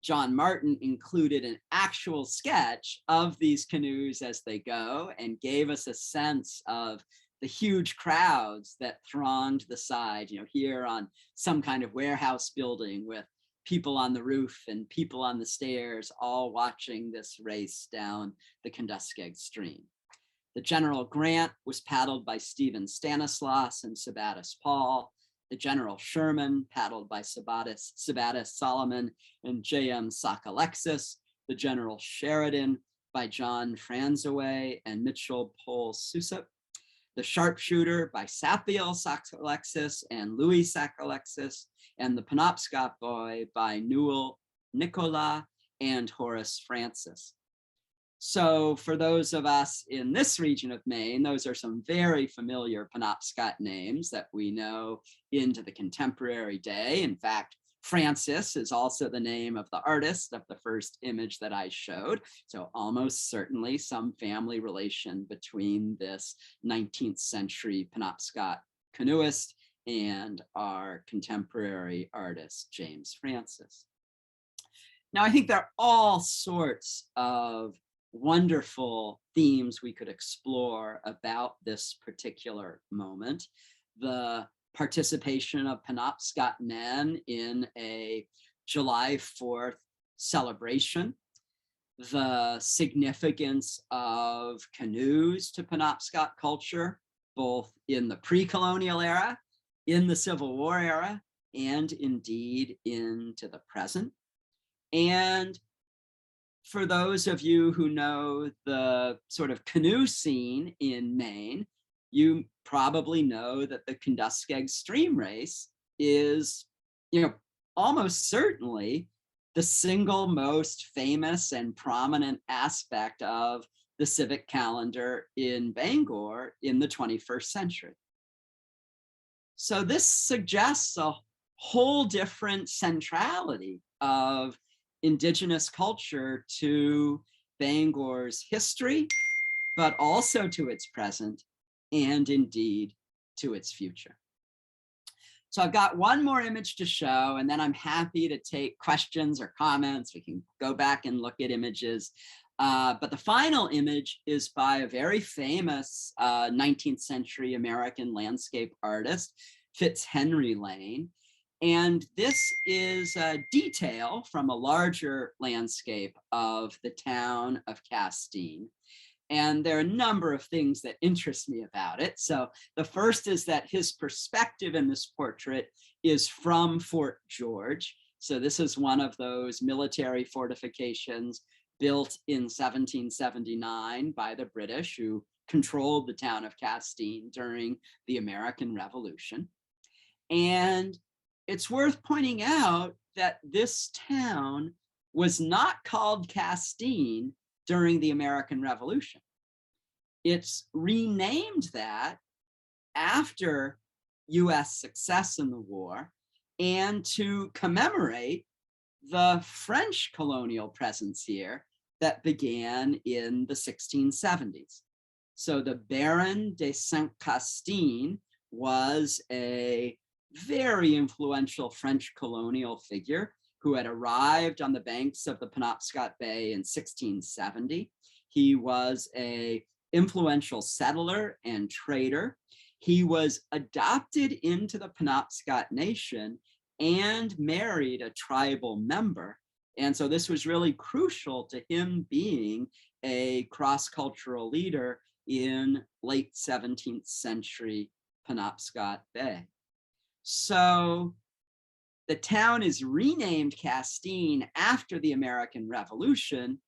John Martin included an actual sketch of these canoes as they go and gave us a sense of the huge crowds that thronged the side, here on some kind of warehouse building with people on the roof and people on the stairs, all watching this race down the Kentuskeg stream. The General Grant was paddled by Stephen Stanislaus and Sabattis Paul. The General Sherman, paddled by Sabattis Solomon and J.M. Sakalexis. The General Sheridan by John Franzaway and Mitchell Pole Susup. The Sharpshooter by Sapiel Sakalexis and Louis Sakalexis. And the Penobscot Boy by Newell Nicola and Horace Francis. So for those of us in this region of Maine, those are some very familiar Penobscot names that we know into the contemporary day. In fact, Francis is also the name of the artist of the first image that I showed. So almost certainly some family relation between this 19th century Penobscot canoeist and our contemporary artist, James Francis. Now, I think there are all sorts of wonderful themes we could explore about this particular moment. The participation of Penobscot men in a July 4th celebration, the significance of canoes to Penobscot culture, both in the pre-colonial era, in the Civil War era, and indeed into the present. And for those of you who know the sort of canoe scene in Maine, you probably know that the Kentuskeg Stream Race is, almost certainly the single most famous and prominent aspect of the civic calendar in Bangor in the 21st century. So this suggests a whole different centrality of Indigenous culture to Bangor's history, but also to its present and indeed to its future. So I've got one more image to show, and then I'm happy to take questions or comments. We can go back and look at images. But the final image is by a very famous 19th century American landscape artist, Fitz Henry Lane. And this is a detail from a larger landscape of the town of Castine. And there are a number of things that interest me about it. So the first is that his perspective in this portrait is from Fort George. So this is one of those military fortifications built in 1779 by the British, who controlled the town of Castine during the American Revolution. And it's worth pointing out that this town was not called Castine during the American Revolution. It's renamed that after US success in the war and to commemorate the French colonial presence here that began in the 1670s. So the Baron de Saint-Castine was a very influential French colonial figure who had arrived on the banks of the Penobscot Bay in 1670. He was an influential settler and trader. He was adopted into the Penobscot Nation and married a tribal member, And so this was really crucial to him being a cross-cultural leader in late 17th century Penobscot Bay. So the town is renamed Castine after the American Revolution,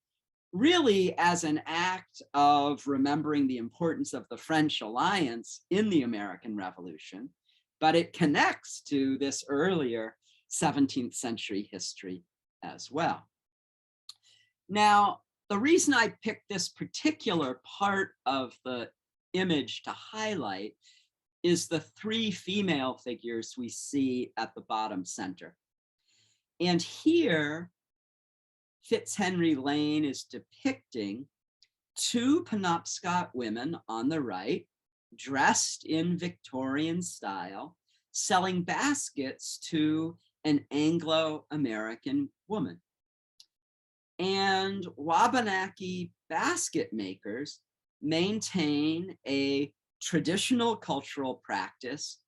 really as an act of remembering the importance of the French alliance in the American Revolution, but it connects to this earlier 17th century history as well. Now, the reason I picked this particular part of the image to highlight is the three female figures we see at the bottom center. And here, Fitz Henry Lane is depicting two Penobscot women on the right, dressed in Victorian style, selling baskets to an Anglo-American woman. And Wabanaki basket makers maintain a traditional cultural practice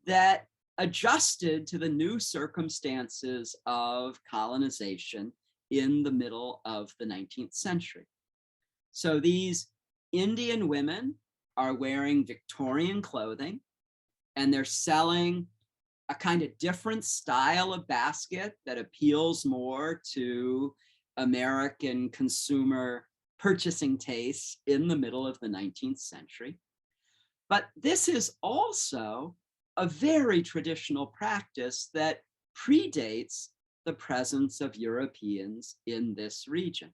that adjusted to the new circumstances of colonization in the middle of the 19th century. So these Indian women are wearing Victorian clothing, and they're selling a kind of different style of basket that appeals more to American consumer purchasing tastes in the middle of the 19th century. But this is also a very traditional practice that predates the presence of Europeans in this region.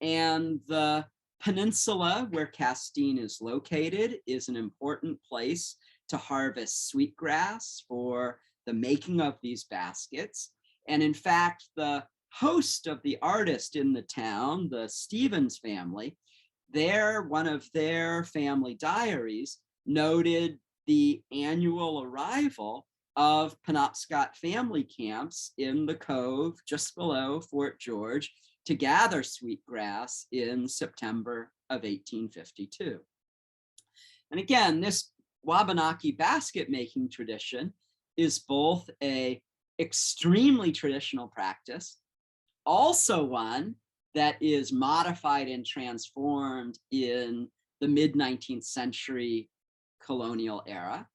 And the peninsula where Castine is located is an important place to harvest sweetgrass for the making of these baskets. And in fact, the host of the artist in the town, the Stevens family, one of their family diaries noted the annual arrival of Penobscot family camps in the cove just below Fort George to gather sweetgrass in September of 1852. And again, this Wabanaki basket making tradition is both a extremely traditional practice, also one that is modified and transformed in the mid-19th century colonial era,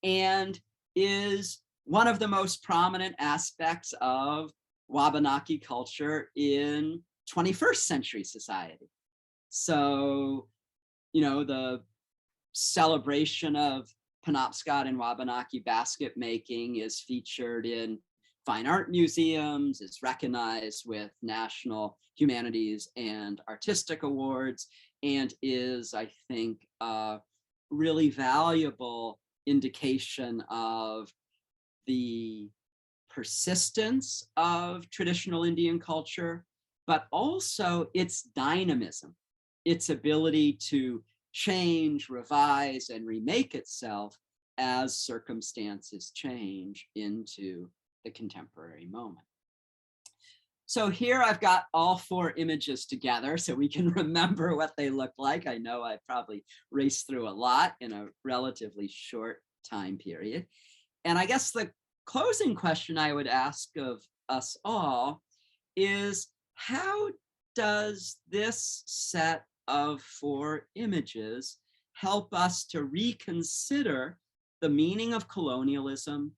and is one of the most prominent aspects of Wabanaki culture in 21st century society. So, the celebration of Penobscot and Wabanaki basket making is featured in fine art museums, is recognized with national humanities and artistic awards, and is, I think, a really valuable indication of the persistence of traditional Indian culture, but also its dynamism, its ability to change, revise, and remake itself as circumstances change into the contemporary moment. So here I've got all four images together so we can remember what they look like. I know I probably raced through a lot in a relatively short time period. And I guess the closing question I would ask of us all is, how does this set of four images help us to reconsider the meaning of colonialism,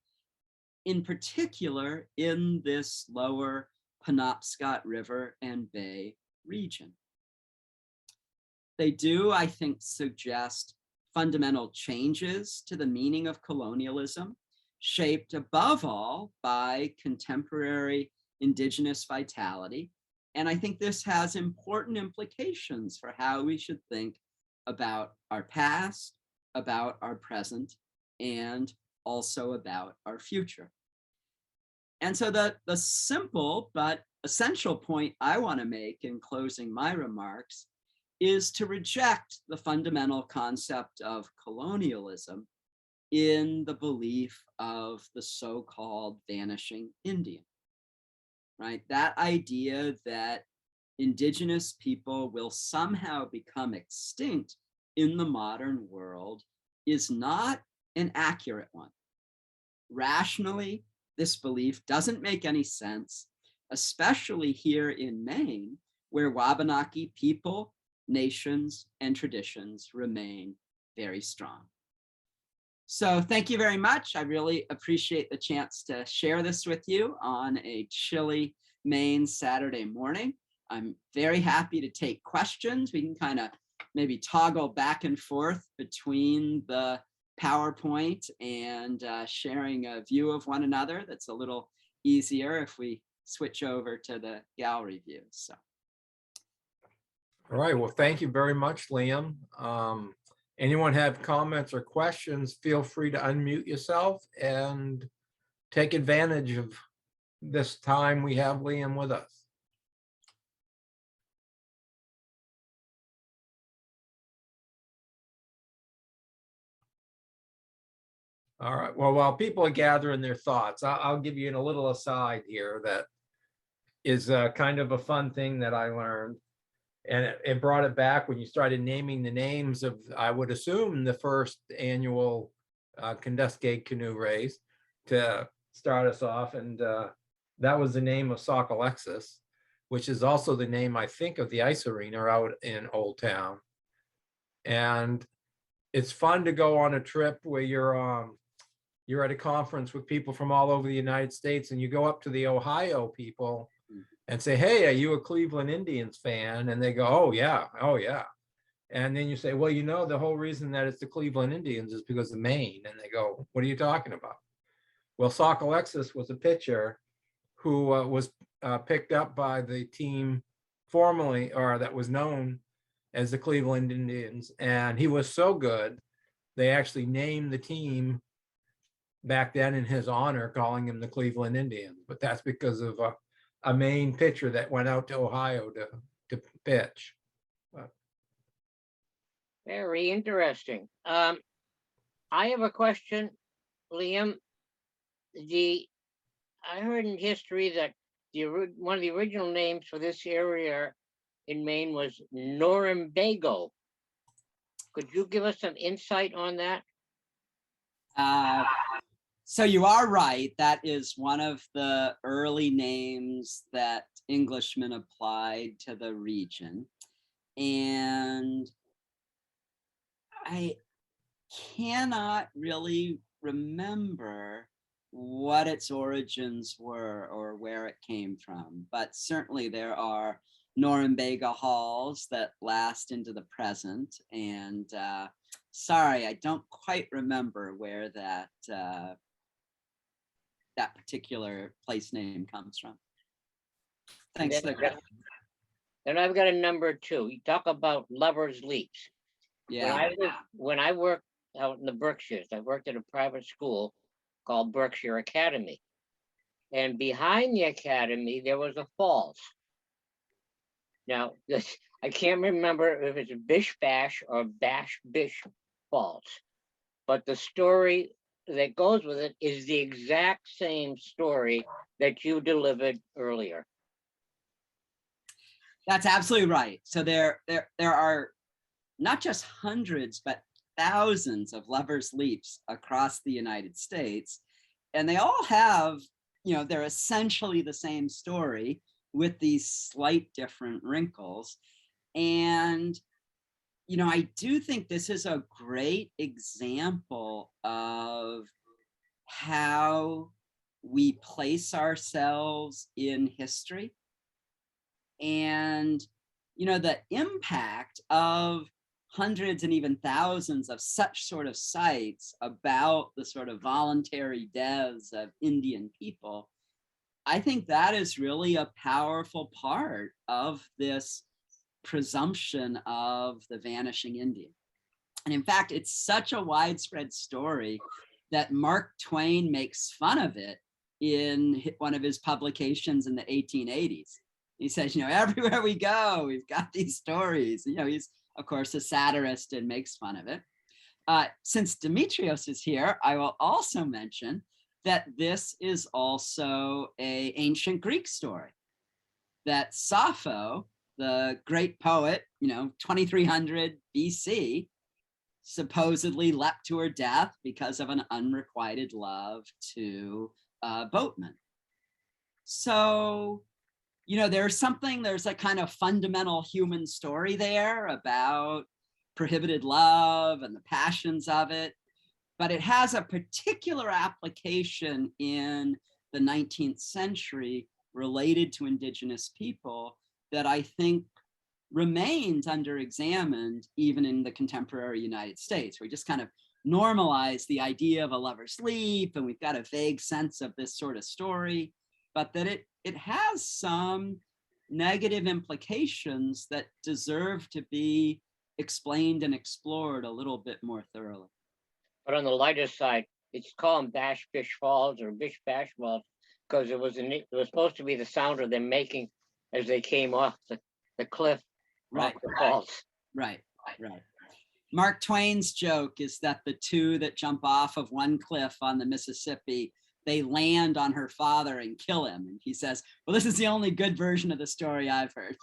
in particular in this lower Penobscot River and Bay region? They do, I think, suggest fundamental changes to the meaning of colonialism, shaped above all by contemporary Indigenous vitality. And I think this has important implications for how we should think about our past, about our present, and also about our future. And so the simple but essential point I want to make in closing my remarks is to reject the fundamental concept of colonialism in the belief of the so-called vanishing Indian, right? That idea that Indigenous people will somehow become extinct in the modern world is not an accurate one. Rationally, this belief doesn't make any sense, especially here in Maine, where Wabanaki people, nations, and traditions remain very strong. So thank you very much. I really appreciate the chance to share this with you on a chilly Maine Saturday morning. I'm very happy to take questions. We can kind of maybe toggle back and forth between the PowerPoint and sharing a view of one another. That's a little easier if we switch over to the gallery view. So. All right, well, thank you very much, Liam. Anyone have comments or questions, feel free to unmute yourself and take advantage of this time we have Liam with us. All right, well, while people are gathering their thoughts, I'll give you a little aside here that is kind of a fun thing that I learned. And it brought it back when you started naming the names of, I would assume, the first annual Kenduskeag canoe race to start us off. And that was the name of Sauk Alexis, which is also the name, I think, of the ice arena out in Old Town. And it's fun to go on a trip where you're at a conference with people from all over the United States, and you go up to the Ohio people and say, hey, are you a Cleveland Indians fan? And they go, oh yeah, oh yeah. And then you say, well, you know, the whole reason that it's the Cleveland Indians is because of Maine. And they go, what are you talking about? Well, Sauk Alexis was a pitcher who was picked up by the team formerly, or that was known as the Cleveland Indians. And he was so good, they actually named the team back then in his honor, calling him the Cleveland Indians. But that's because of a Maine pitcher that went out to Ohio to pitch. Very interesting. I have a question, Liam. I heard in history that one of the original names for this area in Maine was Norumbego. Could you give us some insight on that? So you are right. That is one of the early names that Englishmen applied to the region. And I cannot really remember what its origins were or where it came from, but certainly there are Norumbega halls that last into the present. And sorry, I don't quite remember where that that particular place name comes from. Thanks. Then I've got a number two. You talk about lovers' leaps. Yeah. When I worked out in the Berkshires, I worked at a private school called Berkshire Academy. And behind the academy, there was a falls. Now, I can't remember if it's Bish Bash or Bash Bish Falls, but the story that goes with it is the exact same story that you delivered earlier. That's absolutely right. So there are not just hundreds, but thousands of lovers' leaps across the United States. And they all have, they're essentially the same story with these slight different wrinkles. And, I do think this is a great example of how we place ourselves in history. And, the impact of hundreds and even thousands of such sort of sites about the sort of voluntary deaths of Indian people, I think that is really a powerful part of this presumption of the vanishing Indian. And in fact, it's such a widespread story that Mark Twain makes fun of it in one of his publications in the 1880s. He says, everywhere we go, we've got these stories. He's, of course, a satirist and makes fun of it. Since Demetrios is here, I will also mention that this is also an ancient Greek story, that Sappho, the great poet, 2300 BC, supposedly leapt to her death because of an unrequited love to a boatman. So there's a kind of fundamental human story there about prohibited love and the passions of it, but it has a particular application in the 19th century related to Indigenous people that I think remains underexamined even in the contemporary United States. We just kind of normalize the idea of a lover's leap, and we've got a vague sense of this sort of story, but that it has some negative implications that deserve to be explained and explored a little bit more thoroughly. But on the lighter side, it's called Bash Bish Falls or Bish Bash Falls because it was supposed to be the sound of them making as they came off the cliff, Right. off the falls. Right. Mark Twain's joke is that the two that jump off of one cliff on the Mississippi, they land on her father and kill him. And he says, well, this is the only good version of the story I've heard.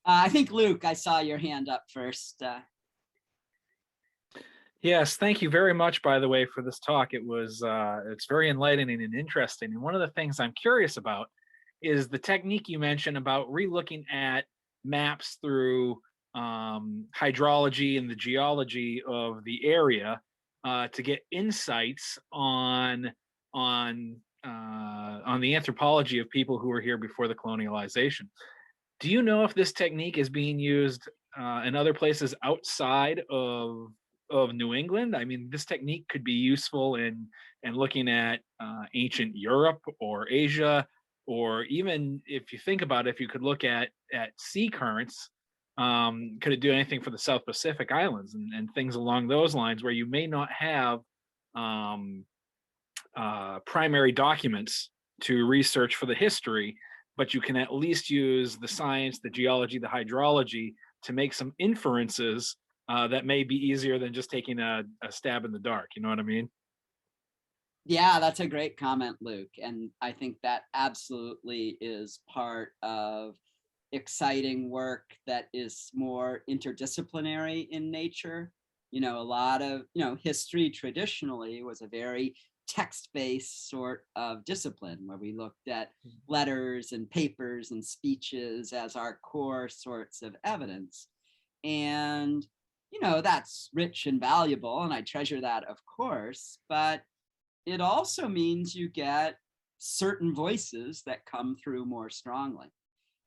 I think, Luke, I saw your hand up first. Yes, thank you very much, by the way, for this talk. It's very enlightening and interesting. And one of the things I'm curious about is the technique you mentioned about relooking at maps through hydrology and the geology of the area to get insights on the anthropology of people who were here before the colonialization. Do you know if this technique is being used in other places outside of New England? I mean, this technique could be useful in looking at ancient Europe or Asia, or even if you think about it, if you could look at sea currents, could it do anything for the South Pacific Islands and things along those lines where you may not have primary documents to research for the history, but you can at least use the science, the geology, the hydrology to make some inferences that may be easier than just taking a stab in the dark. You know what I mean? Yeah, that's a great comment, Luke. And I think that absolutely is part of exciting work that is more interdisciplinary in nature. A lot of, history traditionally was a very text-based sort of discipline where we looked at letters and papers and speeches as our core sorts of evidence. And, that's rich and valuable, and I treasure that, of course, but it also means you get certain voices that come through more strongly.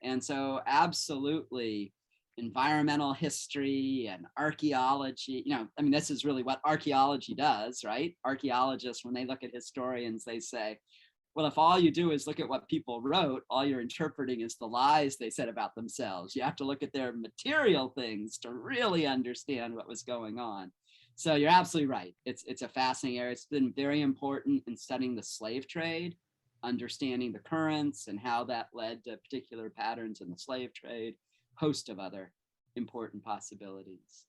And so absolutely environmental history and archaeology, this is really what archaeology does, right? Archaeologists, when they look at historians, they say, well, if all you do is look at what people wrote, all you're interpreting is the lies they said about themselves. You have to look at their material things to really understand what was going on. So you're absolutely right. It's a fascinating area. It's been very important in studying the slave trade, understanding the currents and how that led to particular patterns in the slave trade, host of other important possibilities.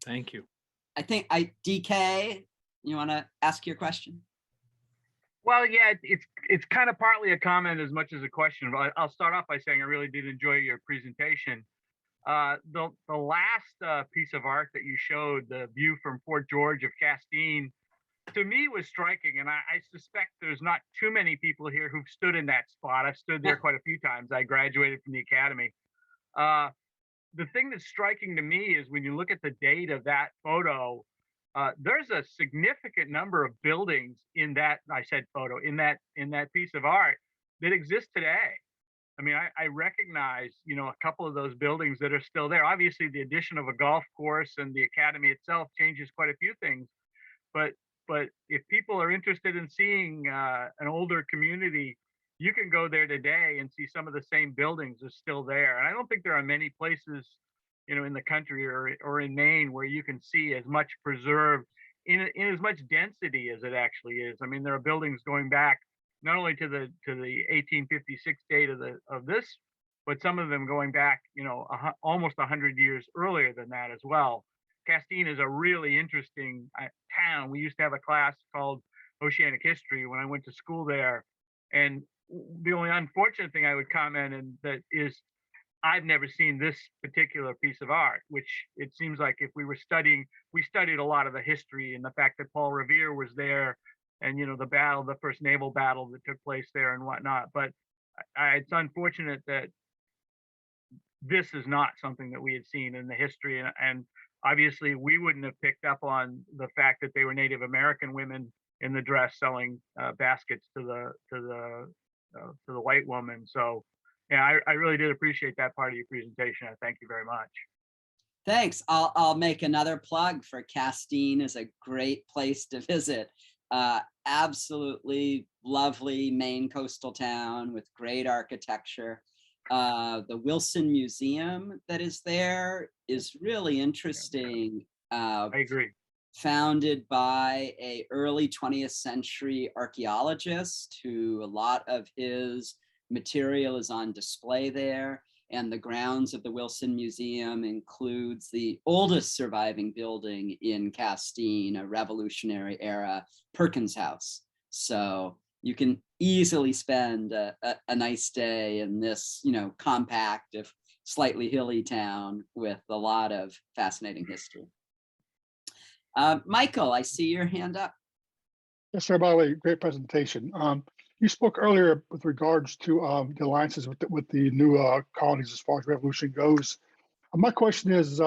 Thank you. I think DK, you want to ask your question? Well, yeah, it's kind of partly a comment as much as a question. But I'll start off by saying I really did enjoy your presentation. The last piece of art that you showed, the view from Fort George of Castine, to me was striking, and I suspect there's not too many people here who've stood in that spot. I've stood there quite a few times. I graduated from the academy. The thing that's striking to me is when you look at the date of that photo, there's a significant number of buildings in that, I said photo, in that piece of art that exist today. I mean, I recognize, a couple of those buildings that are still there. Obviously, the addition of a golf course and the academy itself changes quite a few things. But if people are interested in seeing an older community, you can go there today and see some of the same buildings are still there. And I don't think there are many places, in the country or in Maine where you can see as much preserved in as much density as it actually is. I mean, there are buildings going back not only to the 1856 date of this, but some of them going back, almost 100 years earlier than that as well. Castine is a really interesting town. We used to have a class called Oceanic History when I went to school there, and the only unfortunate thing I would comment on that is I've never seen this particular piece of art, which it seems like if we studied a lot of the history and the fact that Paul Revere was there and the first naval battle that took place there and whatnot. But it's unfortunate that this is not something that we had seen in the history, and obviously we wouldn't have picked up on the fact that they were Native American women in the dress selling baskets to the white woman. So yeah, I really did appreciate that part of your presentation. I thank you very much. Thanks. I'll make another plug for Castine is a great place to visit. Absolutely lovely Maine coastal town with great architecture. The Wilson Museum that is there is really interesting. I agree. Founded by a early 20th century archaeologist who a lot of his material is on display there. And the grounds of the Wilson Museum includes the oldest surviving building in Castine, a Revolutionary era Perkins House. So you can easily spend a nice day in this, compact, if slightly hilly town with a lot of fascinating history. Michael, I see your hand up. Yes, sir. By the way, great presentation. You spoke earlier with regards to the alliances with the new colonies as far as revolution goes. My question is,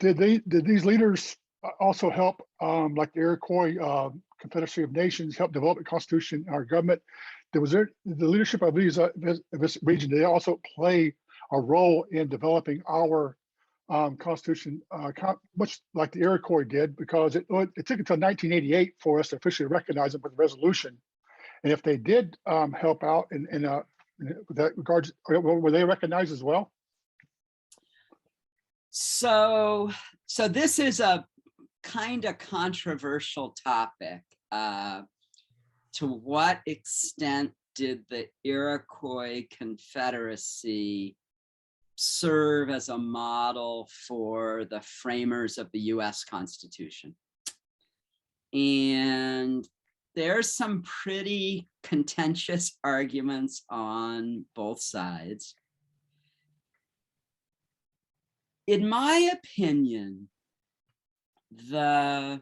did these leaders also help, like the Iroquois Confederacy of Nations, help develop a constitution, our government? Was there the leadership of this region? Did they also play a role in developing our constitution, much like the Iroquois did? Because it took until 1988 for us to officially recognize it with a resolution. And if they did help out in that regards, were they recognized as well? So this is a kind of controversial topic. To what extent did the Iroquois Confederacy serve as a model for the framers of the US Constitution? And there's some pretty contentious arguments on both sides. In my opinion, the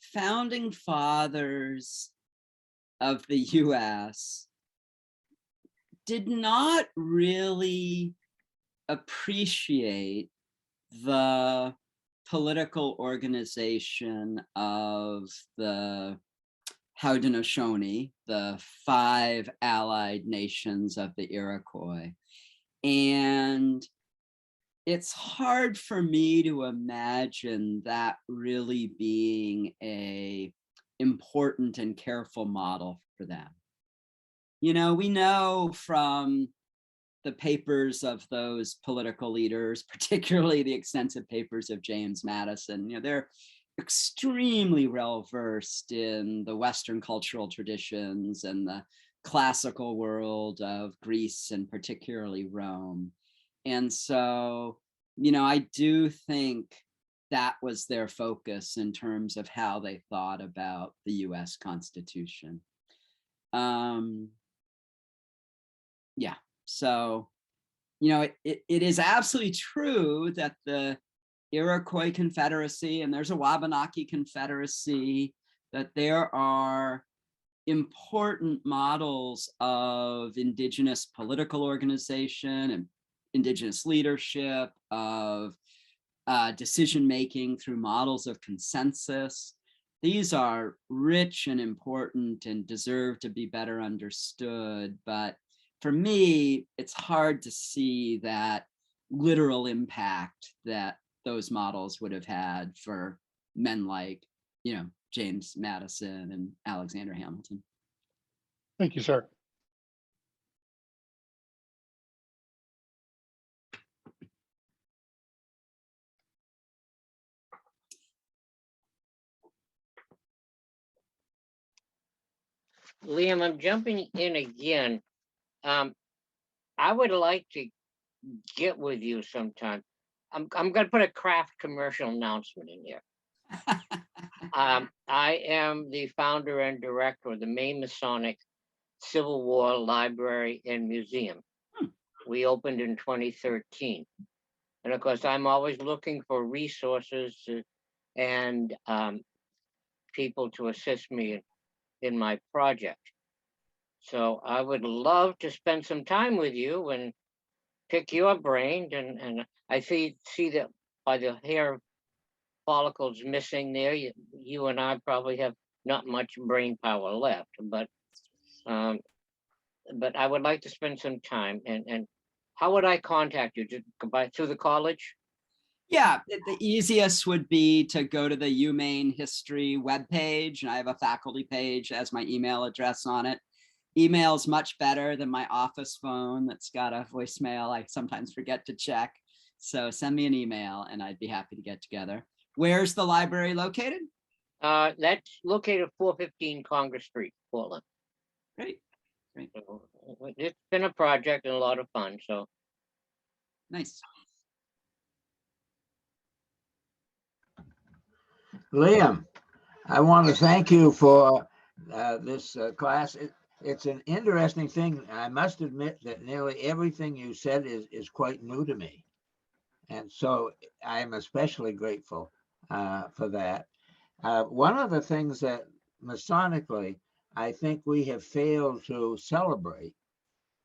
founding fathers of the US did not really appreciate the political organization of the Haudenosaunee, the 5 allied nations of the Iroquois. And it's hard for me to imagine that really being an important and careful model for them. We know from the papers of those political leaders, particularly the extensive papers of James Madison, they're extremely well-versed in the Western cultural traditions and the classical world of Greece and particularly Rome. And so, I do think that was their focus in terms of how they thought about the US Constitution. Yeah, so, it is absolutely true that the Iroquois Confederacy, and there's a Wabanaki Confederacy, that there are important models of Indigenous political organization and Indigenous leadership, of decision-making through models of consensus. These are rich and important and deserve to be better understood. But for me, it's hard to see that literal impact that those models would have had for men like, James Madison and Alexander Hamilton. Thank you, sir. Liam, I'm jumping in again. I would like to get with you sometime. I'm going to put a craft commercial announcement in here. I am the founder and director of the Maine Masonic Civil War Library and Museum. We opened in 2013. And of course, I'm always looking for resources and people to assist me in my project. So I would love to spend some time with you and pick your brain. And I see that by the hair follicles missing there, you and I probably have not much brain power left, but I would like to spend some time. And how would I contact you? Just through the college? Yeah, the easiest would be to go to the UMaine history webpage, and I have a faculty page as my email address on it. Email's much better than my office phone that's got a voicemail I sometimes forget to check. So send me an email and I'd be happy to get together. Where's the library located? That's located at 415 Congress Street, Portland. Great. So it's been a project and a lot of fun. So Nice. Liam, I want to thank you for this class. It's an interesting thing. I must admit that nearly everything you said is quite new to me. And so I'm especially grateful for that. One of the things that Masonically, I think we have failed to celebrate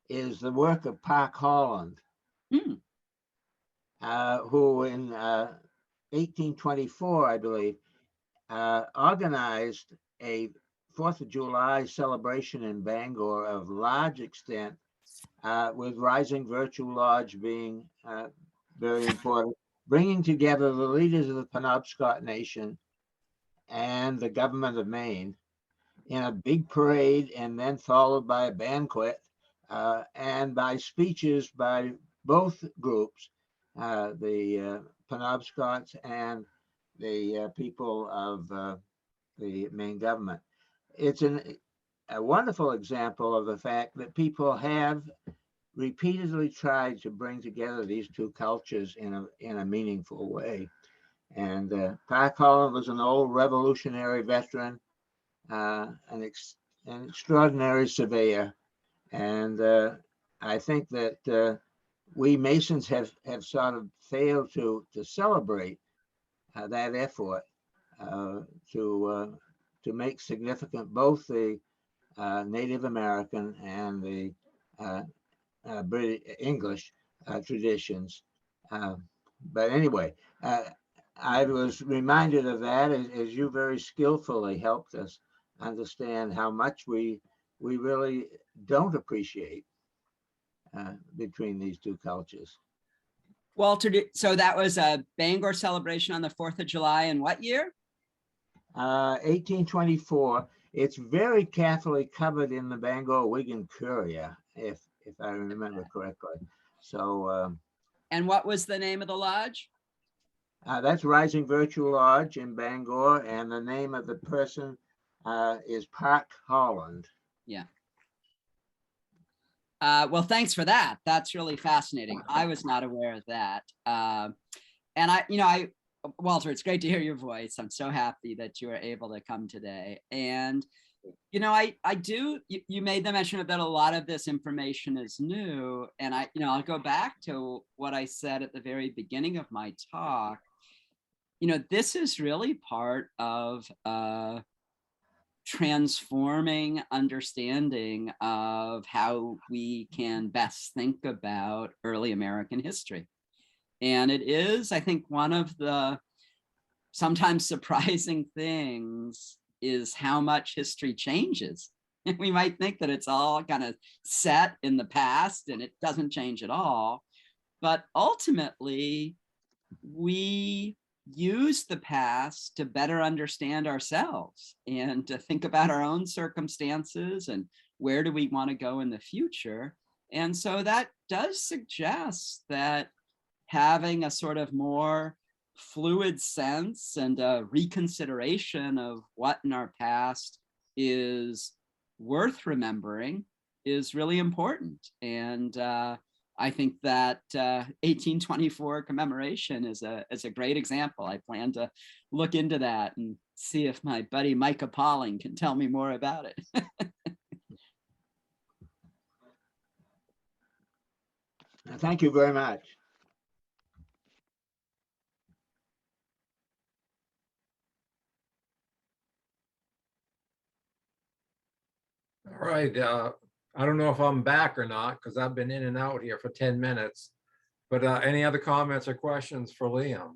is the work of Park Holland, who in 1824, I believe, organized a 4th of July celebration in Bangor of large extent, with Rising Virtue Lodge being very important, bringing together the leaders of the Penobscot Nation and the government of Maine in a big parade, and then followed by a banquet and by speeches by both groups, the Penobscots and the people of the Maine government. It's a wonderful example of the fact that people have repeatedly tried to bring together these two cultures in a meaningful way. And Park Holland was an old revolutionary veteran, an extraordinary surveyor. And I think that we Masons have sort of failed to celebrate that effort to make significant both the Native American and the British English traditions. But anyway, I was reminded of that as you very skillfully helped us understand how much we really don't appreciate between these two cultures. Walter, so that was a Bangor celebration on the 4th of July in what year? 1824. It's very carefully covered in the Bangor Wigan Courier, if I remember correctly. So. And what was the name of the lodge? That's Rising Virtue Lodge in Bangor, and the name of the person is Park Holland. Yeah. Well, thanks for that. That's really fascinating. I was not aware of that. And Walter, it's great to hear your voice. I'm so happy that you were able to come today. And, you made the mention that a lot of this information is new. And I'll go back to what I said at the very beginning of my talk. This is really part of transforming understanding of how we can best think about early American history. And it is, I think, one of the sometimes surprising things is how much history changes. We might think that it's all kind of set in the past and it doesn't change at all. But ultimately, we use the past to better understand ourselves and to think about our own circumstances and where do we want to go in the future. And so that does suggest that having a sort of more fluid sense and a reconsideration of what in our past is worth remembering is really important. And I think that 1824 commemoration is a great example. I plan to look into that and see if my buddy Micah Pauling can tell me more about it. Thank you very much. right, I don't know if I'm back or not, because I've been in and out here for 10 minutes. But any other comments or questions for Liam?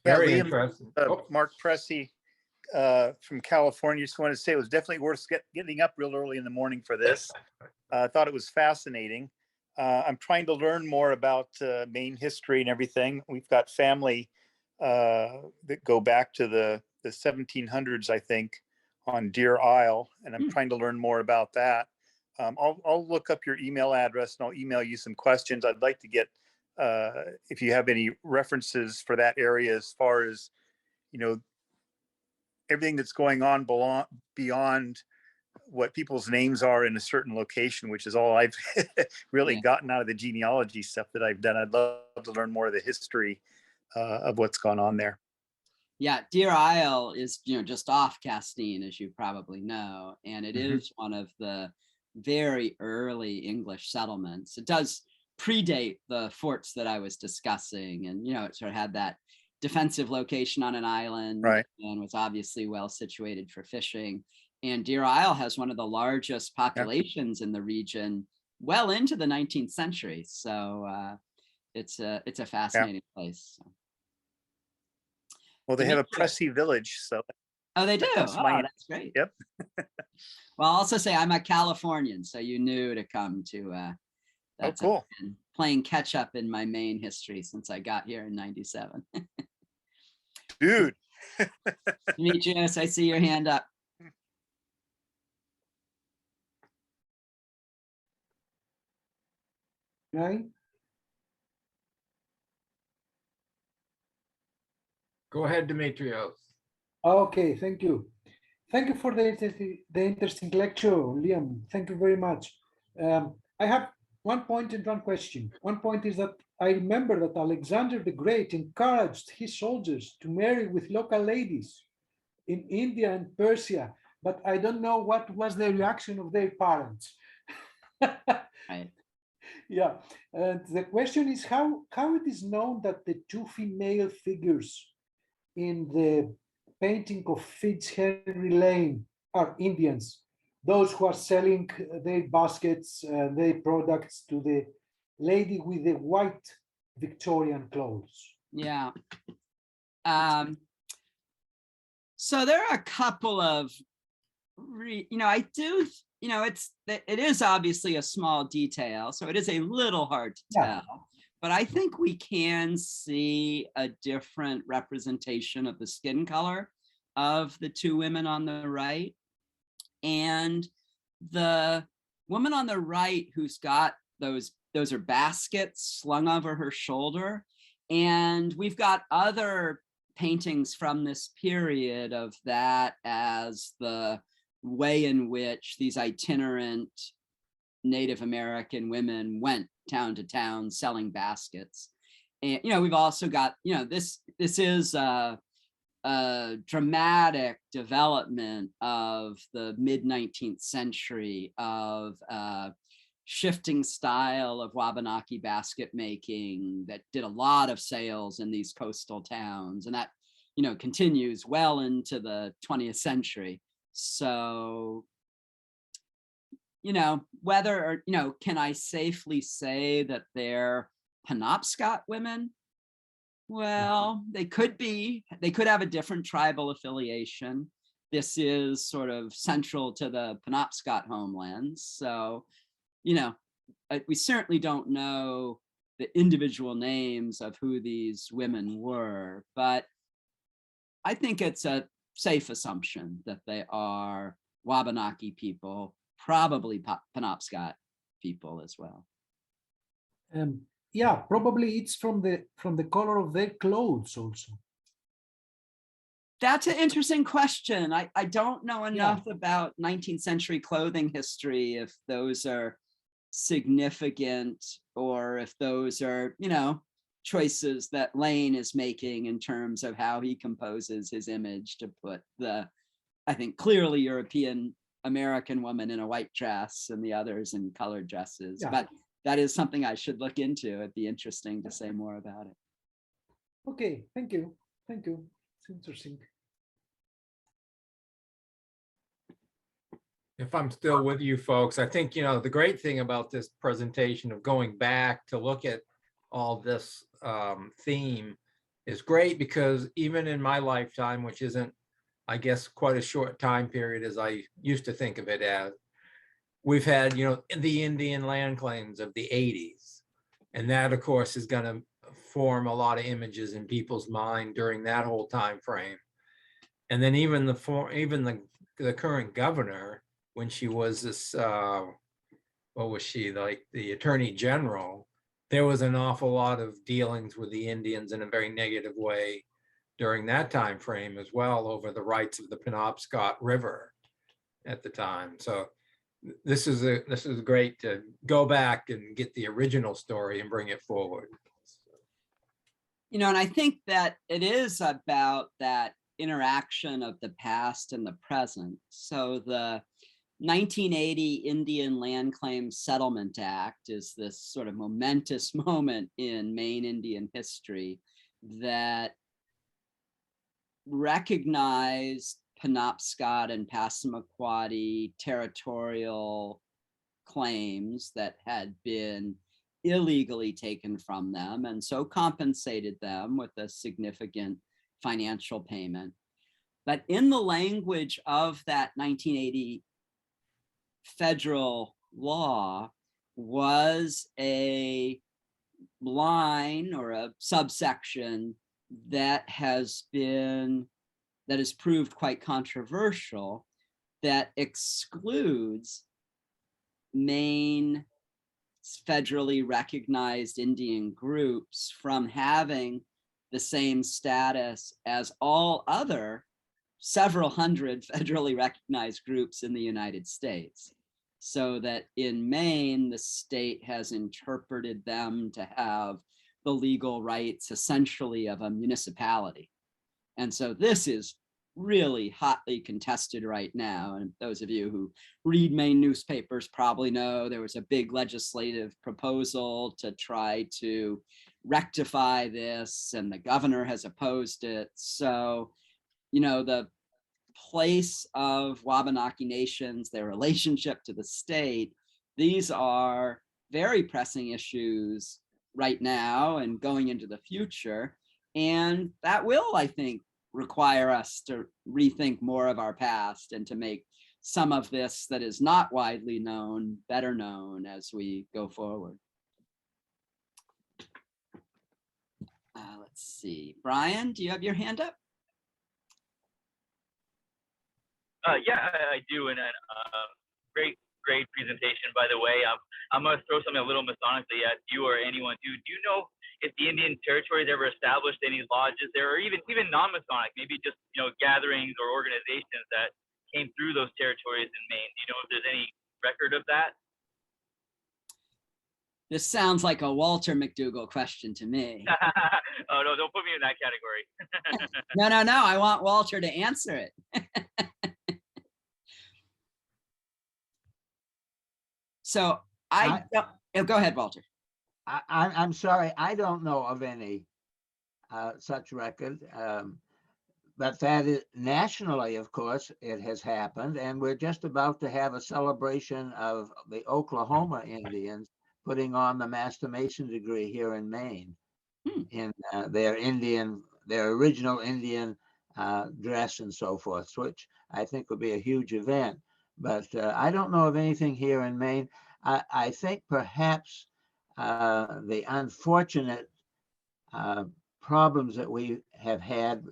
Yeah, Very Liam, interesting. Oh, Mark Pressey from California. Just wanted to say it was definitely worth getting up real early in the morning for this. I thought it was fascinating. I'm trying to learn more about Maine history and everything. We've got family that go back to the 1700s, I think, on Deer Isle, and I'm trying to learn more about that. I'll look up your email address and I'll email you some questions. I'd like to get if you have any references for that area as far as, you know, everything that's going on beyond what people's names are in a certain location, which is all I've really gotten out of the genealogy stuff that I've done. I'd love to learn more of the history of what's gone on there. Yeah, Deer Isle is, just off Castine, as you probably know, and it is one of the very early English settlements. It does predate the forts that I was discussing, and it sort of had that defensive location on an island, right, and was obviously well situated for fishing. And Deer Isle has one of the largest populations in the region, well into the 19th century. So it's a fascinating place. So. Well, they have a Pressey village, so. Oh, they do. That's that's great. Yep. Well, I'll also say I'm a Californian, so you knew to come to. That's cool. Playing catch up in my Maine history since I got here in '97. Dude. Demetrius, I see your hand up. Right? go ahead, Demetrios. Okay, thank you. Thank you for the interesting lecture, Liam. Thank you very much. I have one point and one question. One point is that I remember that Alexander the Great encouraged his soldiers to marry with local ladies in India and Persia, but I don't know what was the reaction of their parents. Right. Yeah, and the question is how it is known that the two female figures in the painting of Fitz Henry Lane are Indians, those who are selling their baskets, their products to the lady with the white Victorian clothes. Yeah. So there are a couple of, I do, it is obviously a small detail, so it is a little hard to tell. But I think we can see a different representation of the skin color of the two women on the right. And the woman on the right who's got those are baskets slung over her shoulder. And we've got other paintings from this period of that as the way in which these itinerant Native American women went town to town selling baskets. And we've also got this is a dramatic development of the mid-19th century of shifting style of Wabanaki basket making that did a lot of sales in these coastal towns, and that continues well into the 20th century. So whether can I safely say that they're Penobscot women? Well, they could have a different tribal affiliation. This is sort of central to the Penobscot homelands. So, we certainly don't know the individual names of who these women were, but I think it's a safe assumption that they are Wabanaki people, probably Penobscot people as well. Yeah, probably it's from the color of their clothes also. That's an interesting question. I don't know enough about 19th century clothing history, if those are significant or if those are, choices that Lane is making in terms of how he composes his image to put the, I think, clearly European American woman in a white dress and the others in colored dresses. Yeah. But that is something I should look into. It'd be interesting to say more about it. Okay, thank you. Thank you. It's interesting. If I'm still with you folks, I think, the great thing about this presentation of going back to look at all this theme is great, because even in my lifetime, which isn't, I guess, quite a short time period as I used to think of it as, we've had, the Indian land claims of the 80s. And that, of course, is going to form a lot of images in people's mind during that whole time frame. And then even the current governor, when she was this, what was she, like the Attorney General, there was an awful lot of dealings with the Indians in a very negative way during that time frame as well, over the rights of the Penobscot River at the time. So this is great to go back and get the original story and bring it forward. And I think that it is about that interaction of the past and the present. So the 1980 Indian Land Claims Settlement Act is this sort of momentous moment in Maine Indian history that recognized Penobscot and Passamaquoddy territorial claims that had been illegally taken from them, and so compensated them with a significant financial payment. But in the language of that 1980 federal law was a line or a subsection that has proved quite controversial, that excludes Maine federally recognized Indian groups from having the same status as all other several hundred federally recognized groups in the United States. So that in Maine, the state has interpreted them to have the legal rights essentially of a municipality. And so this is really hotly contested right now. And those of you who read Maine newspapers probably know there was a big legislative proposal to try to rectify this, and the governor has opposed it. So, the place of Wabanaki nations, their relationship to the state, these are very pressing issues right now and going into the future. And that will, I think, require us to rethink more of our past and to make some of this that is not widely known better known as we go forward. Let's see. Brian, do you have your hand up? Yeah, I do. And great presentation, by the way. I'm going to throw something a little Masonically at you or anyone. Do you know if the Indian territories ever established any lodges there, or even non-Masonic, maybe just gatherings or organizations that came through those territories in Maine? Do you know if there's any record of that? This sounds like a Walter McDougall question to me. Oh no, don't put me in that category. No, I want Walter to answer it. So go ahead, Walter. I'm sorry, I don't know of any such record, but that is nationally, of course, it has happened, and we're just about to have a celebration of the Oklahoma Indians putting on the Master Mason degree here in Maine in their original Indian dress and so forth, which I think would be a huge event. But I don't know of anything here in Maine. I think perhaps the unfortunate problems that we have had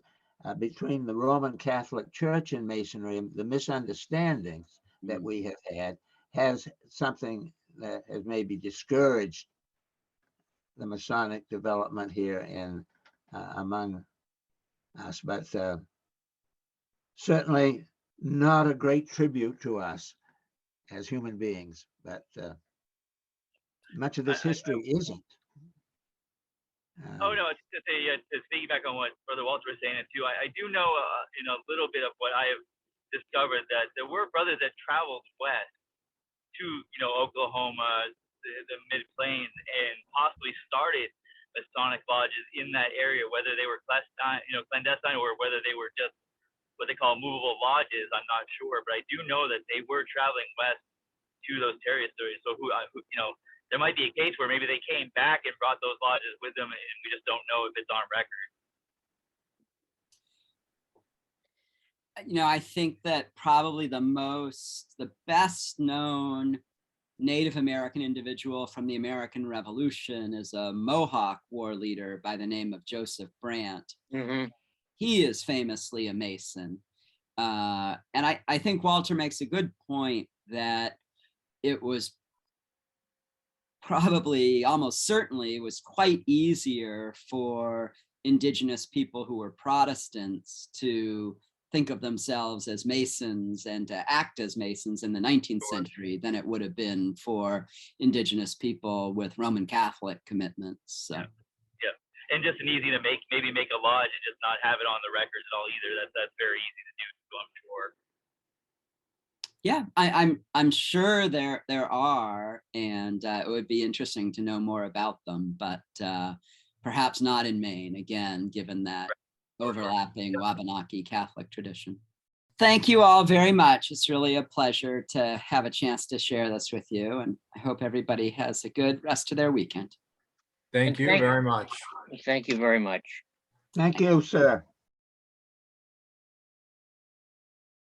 between the Roman Catholic Church and Masonry, the misunderstandings that we have had, has something that has maybe discouraged the Masonic development here in among us, but certainly not a great tribute to us as human beings, but much of this history isn't. Oh no, it's just to piggyback on what Brother Walter was saying too. I do know in a little bit of what I have discovered that there were brothers that traveled west to Oklahoma, the mid plains, and possibly started Masonic lodges in that area, whether they were clandestine or whether they were just what they call movable lodges. I'm not sure, but I do know that they were traveling west to those territories. So there might be a case where maybe they came back and brought those lodges with them, and we just don't know if it's on record. I think that probably the best known Native American individual from the American Revolution is a Mohawk war leader by the name of Joseph Brant. Mhm. He is famously a Mason. And I think Walter makes a good point that it was probably, almost certainly, was quite easier for Indigenous people who were Protestants to think of themselves as Masons and to act as Masons in the 19th century than it would have been for Indigenous people with Roman Catholic commitments. So. Yeah, and just an easy to maybe make a lodge and just not have it on the records at all either. That's very easy to do, I'm sure. Yeah, I'm sure there are, and it would be interesting to know more about them, but perhaps not in Maine, again, given that overlapping Wabanaki Catholic tradition. Thank you all very much. It's really a pleasure to have a chance to share this with you, and I hope everybody has a good rest of their weekend. Thank you very much. Thank you very much. Thank you, sir.